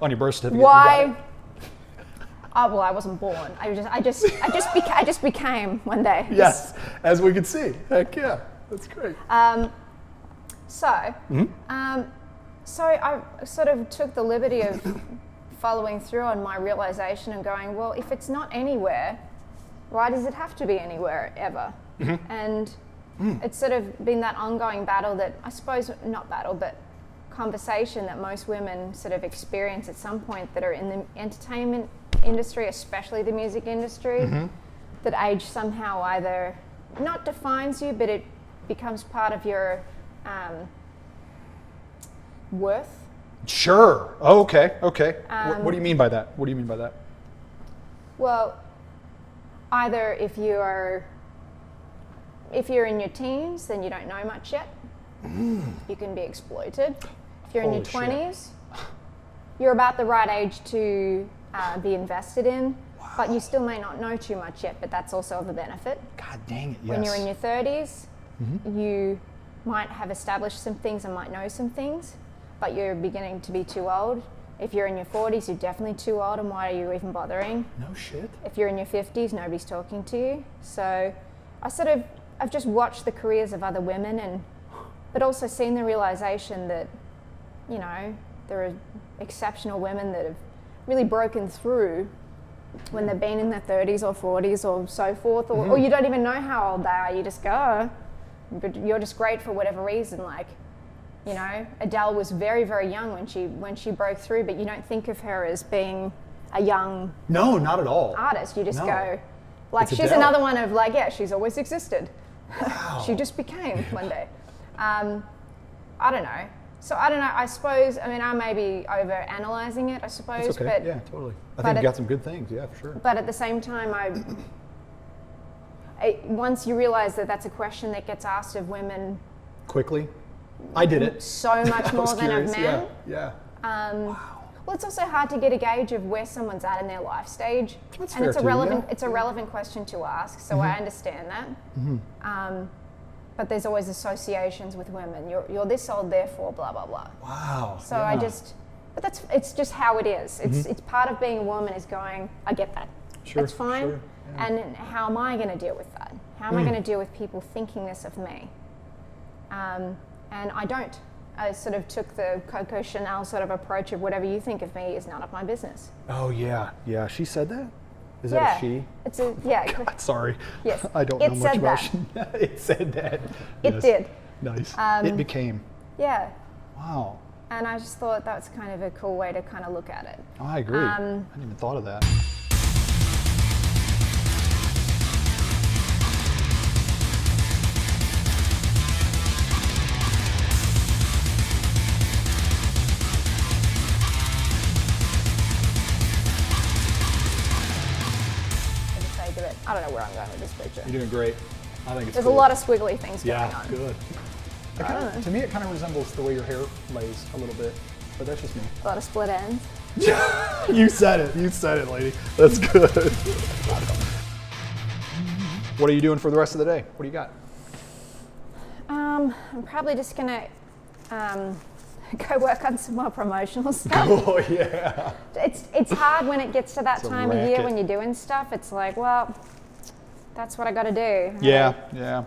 On your birth certificate. why? You got it. Oh, well, I wasn't born. I just became one day. Yes, as we can see. Heck yeah, that's great. So I sort of took the liberty of following through on my realization and going, well, if it's not anywhere, why does it have to be anywhere ever? And it's sort of been that ongoing battle that, I suppose, not battle, but conversation that most women sort of experience at some point that are in the entertainment industry, especially the music industry, that age somehow either not defines you, but it becomes part of your worth. Sure. Oh, okay. What do you mean by that? What do you mean by that? Well, either if you're in your teens, then you don't know much yet. You can be exploited. If you're in your Holy shit. 20s, you're about the right age to be invested in, but you still may not know too much yet, but that's also of a benefit. God dang it, yes. When you're in your 30s, you might have established some things and might know some things, but you're beginning to be too old. If you're in your 40s, you're definitely too old, and why are you even bothering? No shit. If you're in your 50s, nobody's talking to you. So I've just watched the careers of other women, but also seen the realization that, you know, there are exceptional women that have really broken through when they've been in their 30s or 40s or so forth, or you don't even know how old they are. You just go, oh, but you're just great for whatever reason. Like, you know, Adele was very, very young when she broke through, but you don't think of her as being a young No, not at all. artist. You just No. go, like, It's she's Adele. another one of like, yeah, she's always existed. Wow. She just became one day. I don't know. So I don't know. I suppose, I mean, I may be over analyzing it, I suppose. It's okay. But, Yeah, totally. I but think you it- got some good things. Yeah, for sure. but at the same time, once you realize that that's a question that gets asked of women Quickly, I did it. so much I was more than of curious. men. Yeah. Well, it's also hard to get a gauge of where someone's at in their life stage, That's and fair it's a too, relevant yeah. it's a relevant question to ask. So I understand that. But there's always associations with women. You're this old, therefore blah blah blah. Wow. So yeah. but it's just how it is. It's part of being a woman is going, I get that. Sure, That's fine. sure, yeah. And how am I going to deal with that? How am I going to deal with people thinking this of me? And I don't. I sort of took the Coco Chanel sort of approach of whatever you think of me is none of my business. Oh yeah, yeah. She said that. Is Yeah. that a she? It's a yeah. God, sorry. Yes. I don't It know much said about that. Chanel. It said that. It Yes. did. Nice. It became. Yeah. Wow. And I just thought that's kind of a cool way to kind of look at it. Oh, I agree. I hadn't even thought of that. For the sake of it. I don't know where I'm going with this picture. You're doing great. I think it's There's cool. a lot of squiggly things going Yeah, on. good. To me, it kind of resembles the way your hair lays a little bit, but that's just me. A lot of split ends. You said it. You said it, lady. That's good. What are you doing for the rest of the day? What do you got? I'm probably just gonna go work on some more promotional stuff. Oh yeah. It's hard when it gets to that It's a time of year racket. when you're doing stuff. It's like, well, that's what I got to do. Yeah, yeah.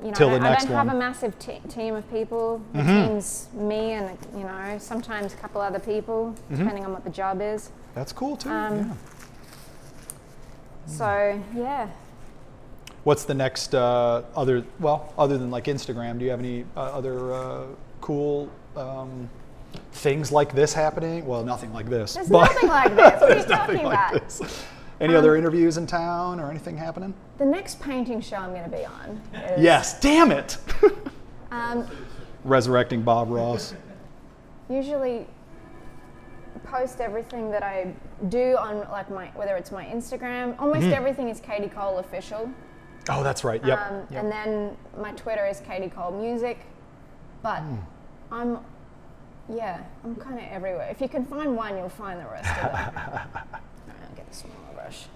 You know, Till the I next don't have one. a massive team of people. The team's me and, you know, sometimes a couple other people, depending on what the job is. That's cool too. Yeah. So, yeah. What's the next other than like Instagram? Do you have any other cool things like this happening? Well, nothing like this. There's but nothing like this. What are you there's nothing talking like about? this. Any other interviews in town or anything happening? The next painting show I'm going to be on is... Yes. Damn it. Um, Resurrecting Bob Ross. usually post everything that I do on like whether it's my Instagram. Almost everything is Katie Cole Official. Oh, that's right. Yep. And then my Twitter is Katie Cole Music. But I'm kind of everywhere. If you can find one, you'll find the rest of them. I'll get a smaller brush.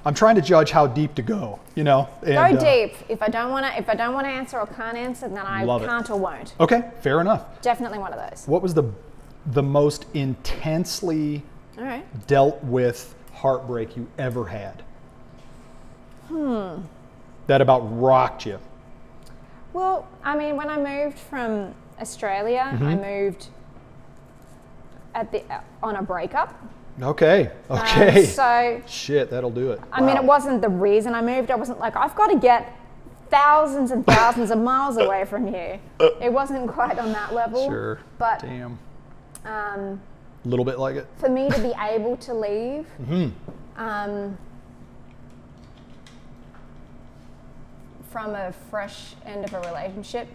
I'm trying to judge how deep to go, you know. And, Go deep. If I don't want to answer or can't answer, then I Love it. can't or won't. Okay, fair enough. Definitely one of those. What was the most intensely All right. dealt with heartbreak you ever had? That about rocked you. Well, I mean, when I moved from Australia, I moved on a breakup. Okay. Okay. So, Shit, that'll do it. I mean, it wasn't the reason I moved. I wasn't like, I've got to get thousands and thousands of miles away from here. It wasn't quite on that level. Sure. But Damn. A little bit like it. for me to be able to leave, from a fresh end of a relationship,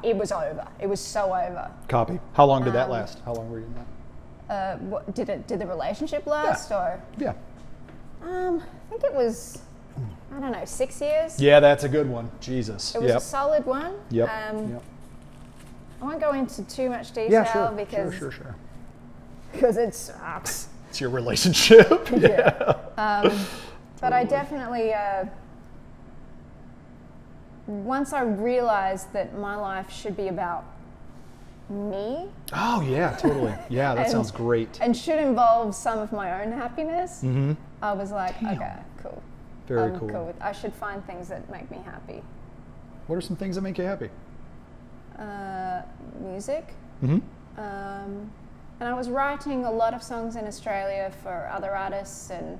it was over. It was so over. Copy. How long did that last? How long were you in that? Did the relationship last or? Yeah. I think it was, I don't know, 6 years. Yeah, that's a good one. Jesus. It was a solid one. Yep. I won't go into too much detail Yeah, sure. because Sure. because it sucks. It's your relationship. Yeah. But I definitely, once I realized that my life should be about me. Oh yeah, totally. Yeah, that sounds great. And should involve some of my own happiness. Mm-hmm. I was like, Damn. okay, cool. Very cool. I should find things that make me happy. What are some things that make you happy? Music. Mm-hmm. And I was writing a lot of songs in Australia for other artists and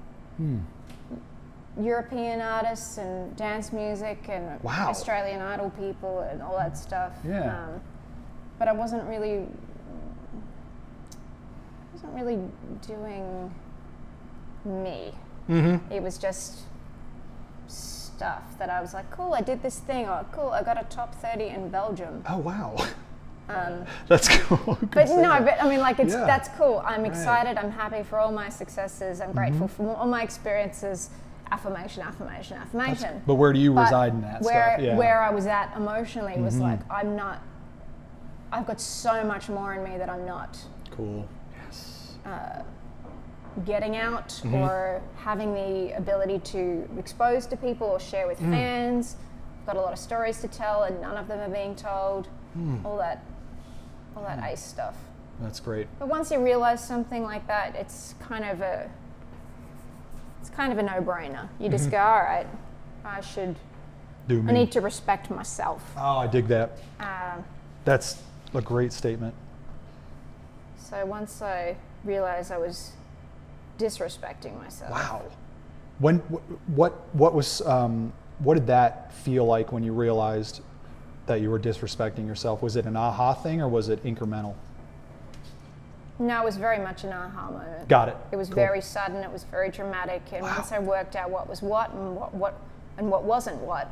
European artists and dance music and Wow. Australian Idol people and all that stuff. Yeah. But I wasn't really doing me. Mm-hmm. It was just stuff that I was like, cool, I did this thing, or cool, I got a top 30 in Belgium. Oh wow. That's cool. But no, but I mean, like, Yeah. that's cool. I'm Right. excited. I'm happy for all my successes. I'm grateful for all my experiences. Affirmation. But where do you But reside in that where, stuff? Yeah. Where I was at emotionally was like, I've got so much more in me that I'm not Cool. Yes. getting out or having the ability to expose to people or share with fans. I've got a lot of stories to tell and none of them are being told. All that ace stuff. That's great. But once you realize something like that, it's kind of a no-brainer. You just go, all right, I need to respect myself. Oh, I dig that. That's a great statement. So once I realized I was disrespecting myself. Wow. When what did that feel like when you realized that you were disrespecting yourself? Was it an aha thing or was it incremental? No, it was very much an aha moment. Got it. It was Cool. very sudden. It was very dramatic. And once I worked out what was what and what wasn't what,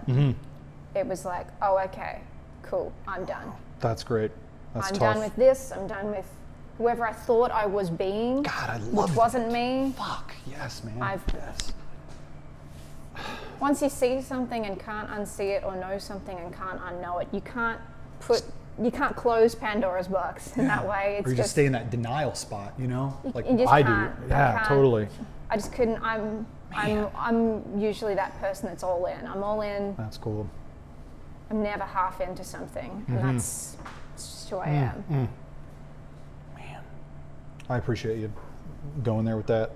it was like, oh, okay, cool, I'm done. That's great. That's I'm tough. done with this. I'm done with whoever I thought I was being, God, I love which wasn't me. Fuck, yes, man. Yes. Once you see something and can't unsee it, or know something and can't unknow it, you can't close Pandora's box in that way. It's Or you just stay in that denial spot, you know? Like you just I can't. do. Yeah, totally. I just couldn't. I'm usually that person that's all in. I'm all in. That's cool. I'm never half into something, and that's just who I am. Man, I appreciate you going there with that.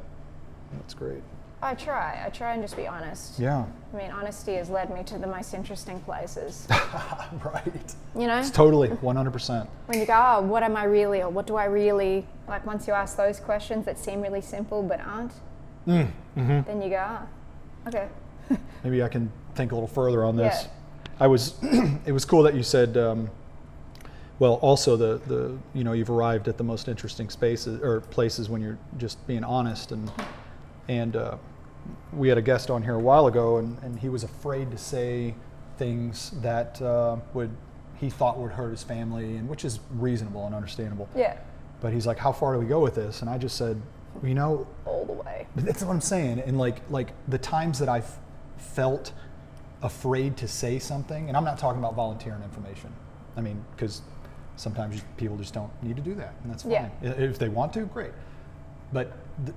That's great. I try and just be honest. Yeah. I mean, honesty has led me to the most interesting places. Right. You know? It's totally 100%. When you go, oh, what am I really, or what do I really, like once you ask those questions that seem really simple but aren't, then you go, oh, okay. Maybe I can think a little further on this. Yeah. It was cool that you said, well, also the you've arrived at the most interesting spaces or places when you're just being honest, and we had a guest on here a while ago, and he was afraid to say things that he thought would hurt his family, and which is reasonable and understandable. Yeah. But he's like, how far do we go with this? And I just said, all the way. That's what I'm saying. And like the times that I've felt afraid to say something, and I'm not talking about volunteering information. I mean, because sometimes people just don't need to do that, and that's fine. Yeah. If they want to, great. But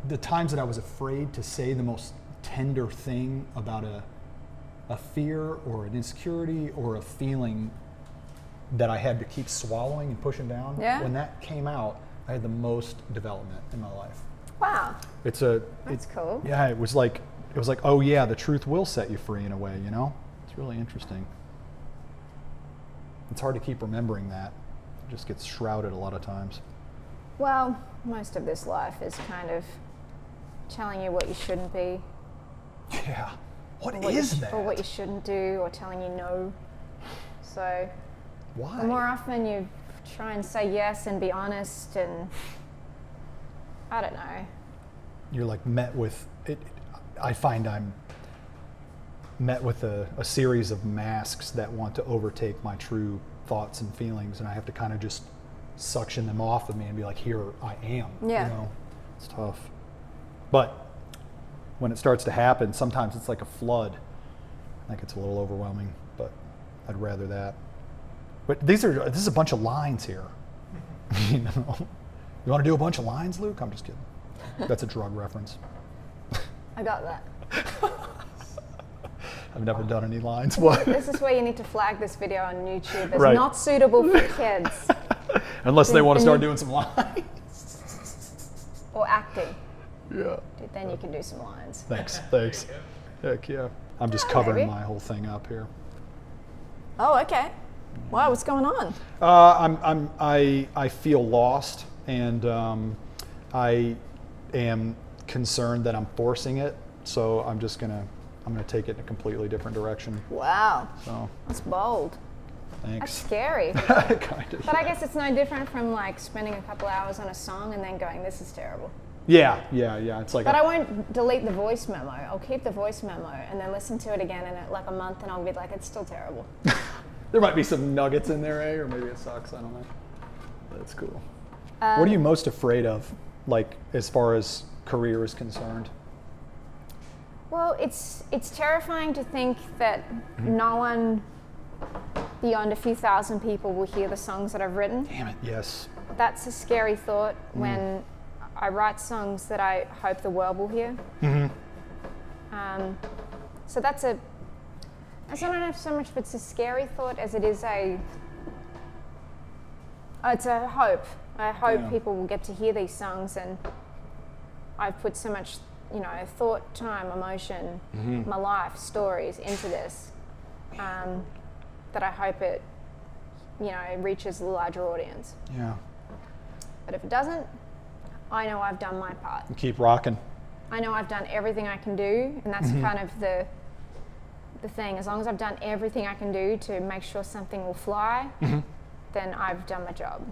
the times that I was afraid to say the most tender thing about a fear or an insecurity or a feeling that I had to keep swallowing and pushing down, when that came out, I had the most development in my life. Wow. That's cool. Yeah, it was like, oh yeah, the truth will set you free in a way, you know? It's really interesting. It's hard to keep remembering that. It just gets shrouded a lot of times. Well, most of this life is kind of telling you what you shouldn't be. Yeah. What is that? Or what you shouldn't do, or telling you no. So why? The more often you try and say yes and be honest, and I don't know. You're like met with it. I find I'm met with a series of masks that want to overtake my true thoughts and feelings, and I have to kind of just suction them off of me and be like, here I am. Yeah. You know, it's tough. But when it starts to happen, sometimes it's like a flood. Like it's a little overwhelming, but I'd rather that. But this is a bunch of lines here. You know, you want to do a bunch of lines, Luke? I'm just kidding. That's a drug reference. I got that. I've never done any lines. What? This is where you need to flag this video on YouTube as Right. not suitable for kids. Unless they want to start doing some lines. Or acting. Yeah. Then you can do some lines. Thanks. Heck yeah. I'm just covering my whole thing up here. Oh, okay. Wow, what's going on? I feel lost, and I am concerned that I'm forcing it. So I'm gonna take it in a completely different direction. Wow. So that's bold. Thanks. That's scary. Kind of. But I guess it's no different from like spending a couple hours on a song and then going, this is terrible. Yeah. It's like. But I won't delete the voice memo. I'll keep the voice memo and then listen to it again in like a month, and I'll be like, it's still terrible. There might be some nuggets in there, or maybe it sucks. I don't know. That's cool. What are you most afraid of, like as far as career is concerned? Well, it's terrifying to think that no one beyond a few thousand people will hear the songs that I've written. Damn it, yes. That's a scary thought when I write songs that I hope the world will hear. Mm-hmm. So that's I don't know so much if it's a scary thought as it is it's a hope. I hope people will get to hear these songs, and I've put so much, thought, time, emotion, my life, stories into this, that I hope it, reaches a larger audience. Yeah. But if it doesn't, I know I've done my part. Keep rocking. I know I've done everything I can do, and that's kind of the thing. As long as I've done everything I can do to make sure something will fly, then I've done my job.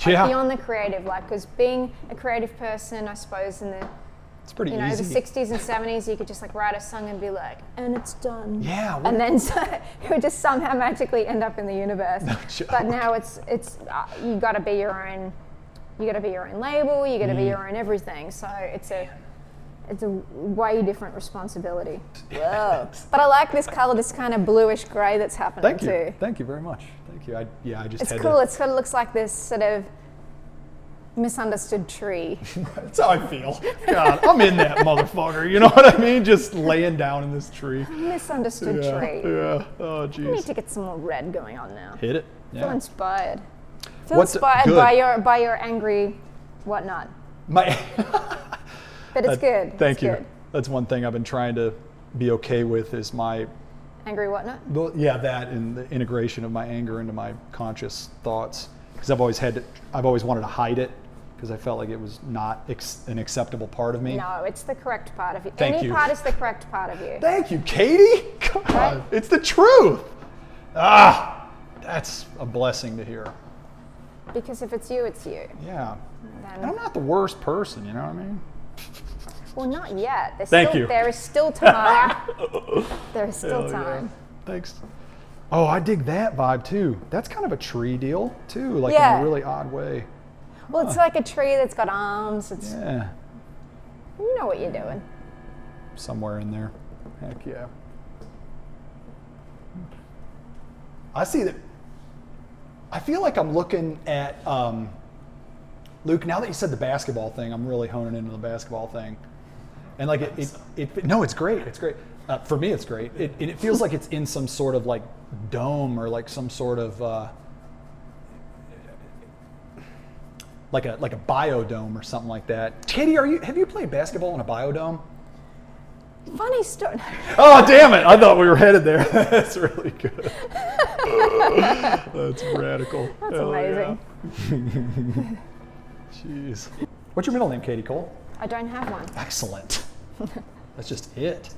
Yeah. Like beyond the creative, because being a creative person, I suppose in the it's pretty easy. The 60s and 70s, you could just write a song and be like, and it's done. Yeah. And then it would just somehow magically end up in the universe. No joke. But now it's you got to be your own. You got to be your own label. You got to be your own everything. So it's a way different responsibility. Whoa. But I like this color, this kind of bluish gray that's happening too. Thank you very much. Thank you. I just it's had cool. It sort of looks like this sort of misunderstood tree. That's how I feel. God, I'm in that motherfucker. You know what I mean? Just laying down in this tree. Misunderstood tree. Yeah. Oh, jeez. I need to get some more red going on now. Hit it. Yeah. Feel inspired. Good. by your angry whatnot. But it's good. Thank you. Good. That's one thing I've been trying to be okay with is my angry whatnot. Well, yeah, that and the integration of my anger into my conscious thoughts, because I've always wanted to hide it because I felt like it was not an acceptable part of me. No, it's the correct part of you. Any part is the correct part of you. Thank you, Katie. Come on, it's the truth. That's a blessing to hear. Because if it's you, it's you. Yeah. And I'm not the worst person, you know what I mean? Well, not yet. Thank you. There is still time. There is still time. Yeah. Thanks. Oh, I dig that vibe too. That's kind of a tree deal too, like in a really odd way. Well, it's like a tree that's got arms. Yeah. You know what you're doing. Somewhere in there. Heck yeah. I see that. I feel like I'm looking at, Luke, now that you said the basketball thing, I'm really honing into the basketball thing. And like no, it's great. It's great. For me, it's great. It feels like it's in some sort of like dome or like some sort of like a biodome or something like that. Katie, have you played basketball in a biodome? Funny story. Oh, damn it. I thought we were headed there. That's really good. That's radical. That's amazing. Yeah. Jeez. What's your middle name, Katie Cole? I don't have one. Excellent. That's just it.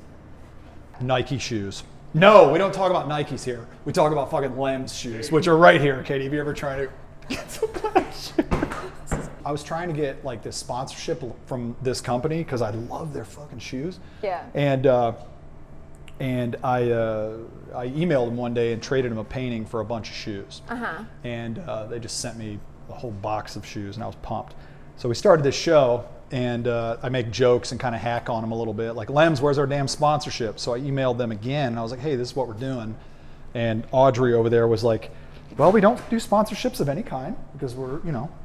Nike shoes. No, we don't talk about Nikes here. We talk about fucking Lamb's shoes, which are right here, Katie. Have you ever tried to get some Nike shoes? I was trying to get like this sponsorship from this company because I love their fucking shoes. Yeah. And I emailed them one day and traded them a painting for a bunch of shoes. Uh-huh. And they just sent me a whole box of shoes, and I was pumped. So we started this show, and I make jokes and kind of hack on them a little bit. Like, Lems, where's our damn sponsorship? So I emailed them again, and I was like, hey, this is what we're doing. And Audrey over there was like, well, we don't do sponsorships of any kind because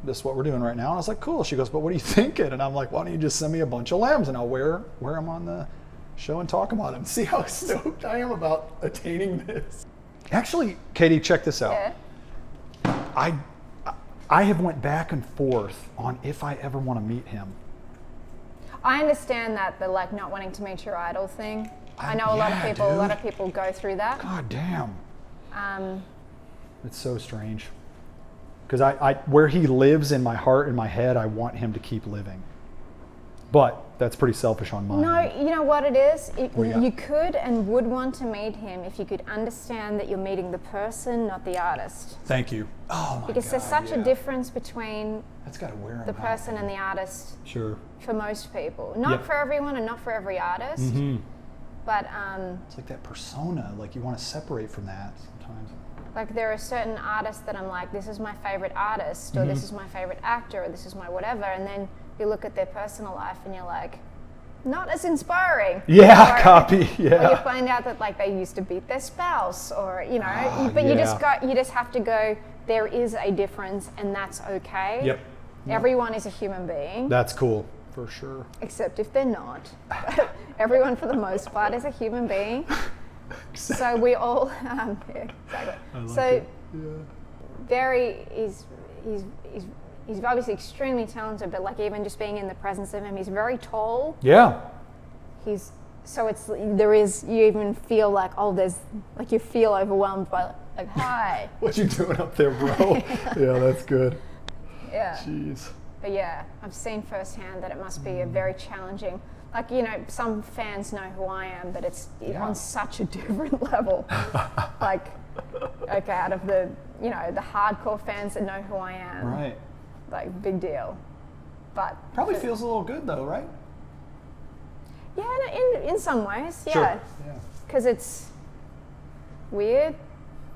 this is what we're doing right now. And I was like, cool. She goes, but what are you thinking? And I'm like, why don't you just send me a bunch of Lems and I'll wear them on the show and talk about them. See how stoked I am about attaining this. Actually, Katie, check this out. Yeah. I have went back and forth on if I ever want to meet him. I understand that the like not wanting to meet your idol thing. I know a lot of people go through that. God damn. It's so strange. Because I where he lives in my heart and my head, I want him to keep living. But that's pretty selfish on mine. No, you know what it is? Yeah. You could and would want to meet him if you could understand that you're meeting the person, not the artist. Thank you. Oh my Because God, there's such a difference between that's gotta wear him the out, person man. and the artist. Sure. For most people, not Yep. for everyone and not for every artist. Mm-hmm. But It's like that persona. Like you want to separate from that sometimes. like there are certain artists that I'm like, this is my favorite artist, or Mm-hmm. this is my favorite actor, or this is my whatever, and then you look at their personal life and you're like, not as inspiring. Yeah, Or- copy. Or you Yeah. find out that like they used to beat their spouse, or you know, Ah, but you yeah. just have to go. There is a difference, and that's okay. Yep. Everyone is a human being, That's cool for sure. except if they're not. Everyone, for the most part, is a human being. So we all, yeah, exactly. I like So it. Yeah. very, he's obviously extremely talented, but like even just being in the presence of him, he's very tall. Yeah. You even feel like, oh, you feel overwhelmed by like, hi. What you doing up there, bro? Yeah, that's good. Yeah. Jeez. But yeah, I've seen firsthand that it must be a very challenging, like, you know, some fans know who I am, but it's on such a different level. Like, okay, out of the, you know, the hardcore fans that know who I am. Right. Like, big deal. But Probably feels a little good though, right? yeah, in some ways, yeah. Sure. Yeah. Because it's weird.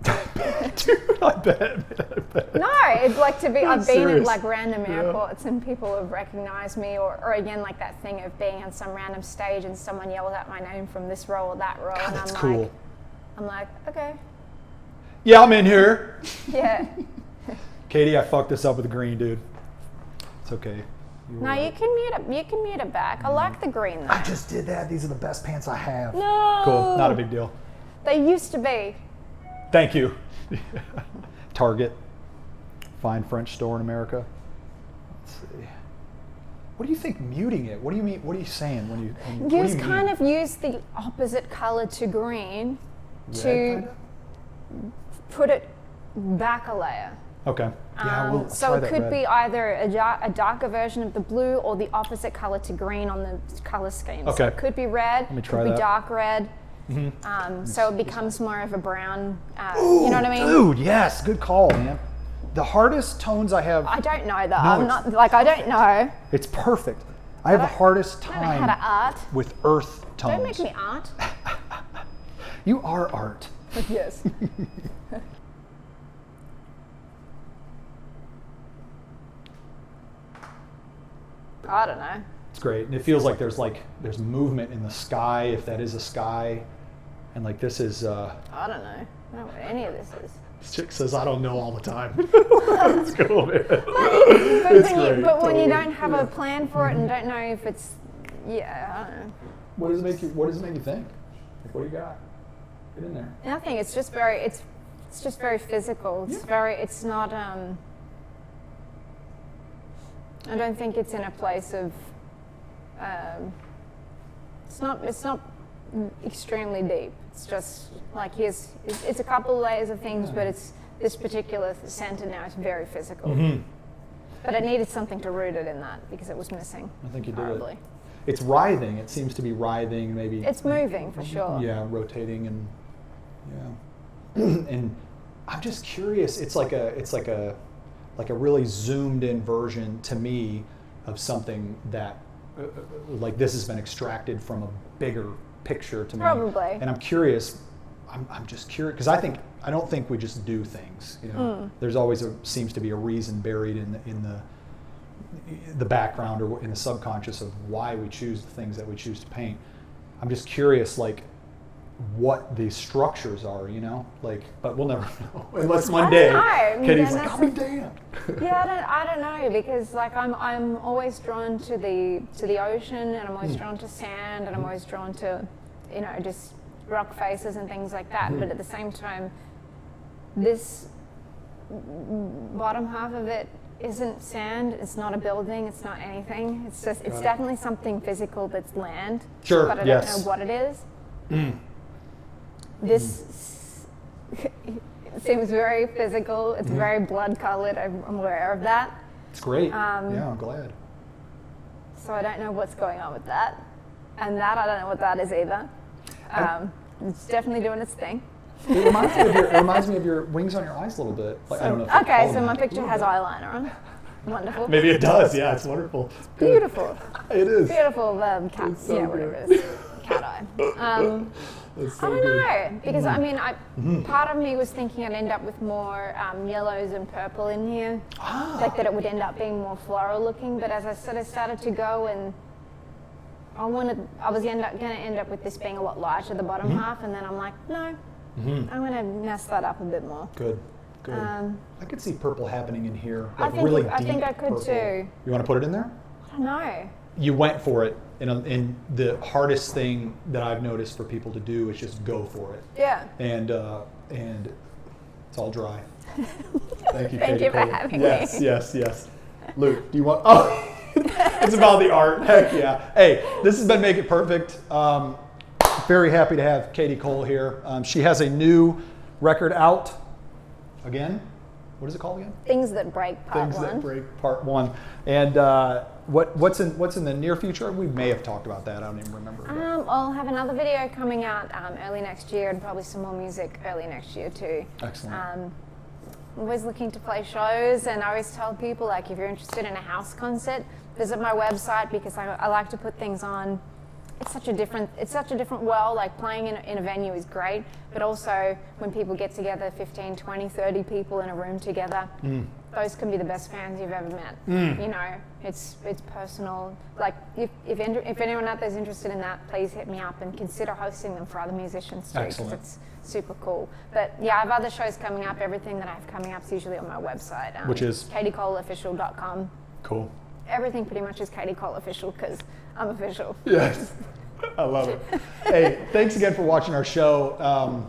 Dude, I bet. No, it's like to be. I'm I've been at serious. like random Yeah. airports and people have recognized me, or again like that thing of being on some random stage and someone yells out my name from this row or that row, God, and that's I'm cool. like, okay, Yeah, I'm in here. yeah. Katie, I fucked this up with the green, dude. It's okay. No, you can mute it. You can mute it back. I like the green though. I just did that. These are the best pants I have. No. Cool. Not a big deal. They used to be. Thank you. Target. Fine French store in America. Let's see. What do you think muting it? What do you mean? What are you saying when you what do you mean? Use the opposite color to green Red, to kinda? put it back a layer. Okay. Yeah, we'll So try it that could red. be either a darker version of the blue or the opposite color to green on the color scheme. So Okay. it could be red, Let me try could be that. dark red. So it becomes more of a brown, you know what I mean? Dude, yes, good call, man. The hardest tones I have, I don't know though. No, I'm it's- not, like, I don't know. it's perfect. I have the hardest I don't know how to time art. with earth tones. Don't make me art. You are art. Yes. I don't know. It's great. And it feels like there's movement in the sky, if that is a sky. And like this is I don't know. I don't know what any of this is. this chick says I don't know all the time. It's cool, man. But when you don't have a plan for it and don't know if it's, I don't know. What does it make you think? Like, what do you got? Get in there. Nothing. It's just very. It's just very physical. It's very. It's not. I don't think it's in a place of. It's not. It's not extremely deep. It's just like it's a couple layers of things, but it's this particular center now. It's very physical. Mm-hmm. But I needed something to root it in that because it was missing. I think you did horribly. it. It's writhing. It seems to be writhing, maybe. It's moving for sure. Yeah, rotating and and I'm just curious. It's like a really zoomed in version to me of something that like this has been extracted from a bigger picture to me. Probably. And I'm curious. I'm just curious because I don't think we just do things. You know, there's always seems to be a reason buried in the background or in the subconscious of why we choose the things that we choose to paint. I'm just curious, like, what the structures are, you know, like, but we'll never know unless one day Katie's like, I'll be damned. Yeah, I don't know because like I'm always drawn to the ocean and I'm always drawn to sand and I'm always drawn to, you know, just rock faces and things like that. But at the same time, this bottom half of it isn't sand. It's not a building. It's not anything. It's just, it's definitely something physical that's land. Sure, But I don't know what it is. This seems very physical. It's very blood colored. I'm aware of that. It's great. Yeah, I'm glad. So I don't know what's going on with that. And that, I don't know what that is either. It's definitely doing its thing. It reminds me of your wings on your eyes a little bit. Like, I don't know if okay, so my picture has eyeliner on. Wonderful. Maybe it does. Yeah, it's wonderful. Beautiful. It is. Beautiful cat, so whatever it is. Cat eye. That's so I don't good. know, because I mean, part of me was thinking I'd end up with more yellows and purple in here, like that it would end up being more floral looking. But as I sort of started to go, and I was going to end up with this being a lot lighter, the bottom half, and then I'm like, no, I'm going to mess that up a bit more. Good. I could see purple happening in here, I like think really I deep think I could purple. too. You want to put it in there? I don't know. You went for it, and the hardest thing that I've noticed for people to do is just go for it. Yeah. And it's all dry. Thank you, Thank Katie you for Cole. having Yes, me. yes. Luke, do you want? Oh, it's about the art. Heck yeah. Hey, this has been Make It Perfect. Very happy to have Katie Cole here. She has a new record out. Again, what is it called again? Things That Break Part 1. Things That Break Part 1. And what's in the near future? We may have talked about that. I don't even remember. I'll have another video coming out early next year, and probably some more music early next year too. Excellent. I'm always looking to play shows, and I always tell people, like, if you're interested in a house concert, visit my website, because I like to put things on. It's such a different world. Like, playing in a venue is great, but also when people get together, 15, 20, 30 people in a room together, those can be the best fans you've ever met. You know, it's personal. Like, if anyone out there is interested in that, please hit me up and consider hosting them for other musicians too, because it's super cool. But yeah, I have other shows coming up. Everything that I have coming up is usually on my website, which is katiecoleofficial.com. Cool. Everything pretty much is Katie Cole Official, because I'm official. Yes. I love it. Hey, thanks again for watching our show.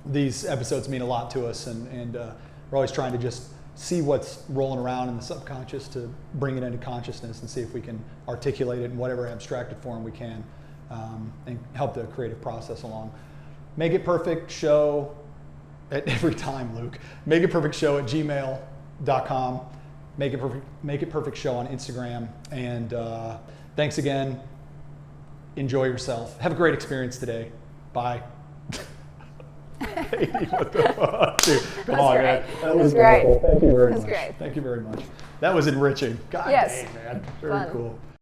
These episodes mean a lot to us, and we're always trying to just see what's rolling around in the subconscious to bring it into consciousness and see if we can articulate it in whatever abstracted form we can, and help the creative process along. Make It Perfect Show at every time, Luke. Make It Perfect Show at gmail.com. Make It Perfect Show on Instagram. And thanks again. Enjoy yourself. Have a great experience today. Bye. Katie, what the fuck? Dude, come on, man. That was great. Wonderful. Thank you very That's much. great. Thank you very much. That was enriching. God Yes. dang, man. Very Fun. cool.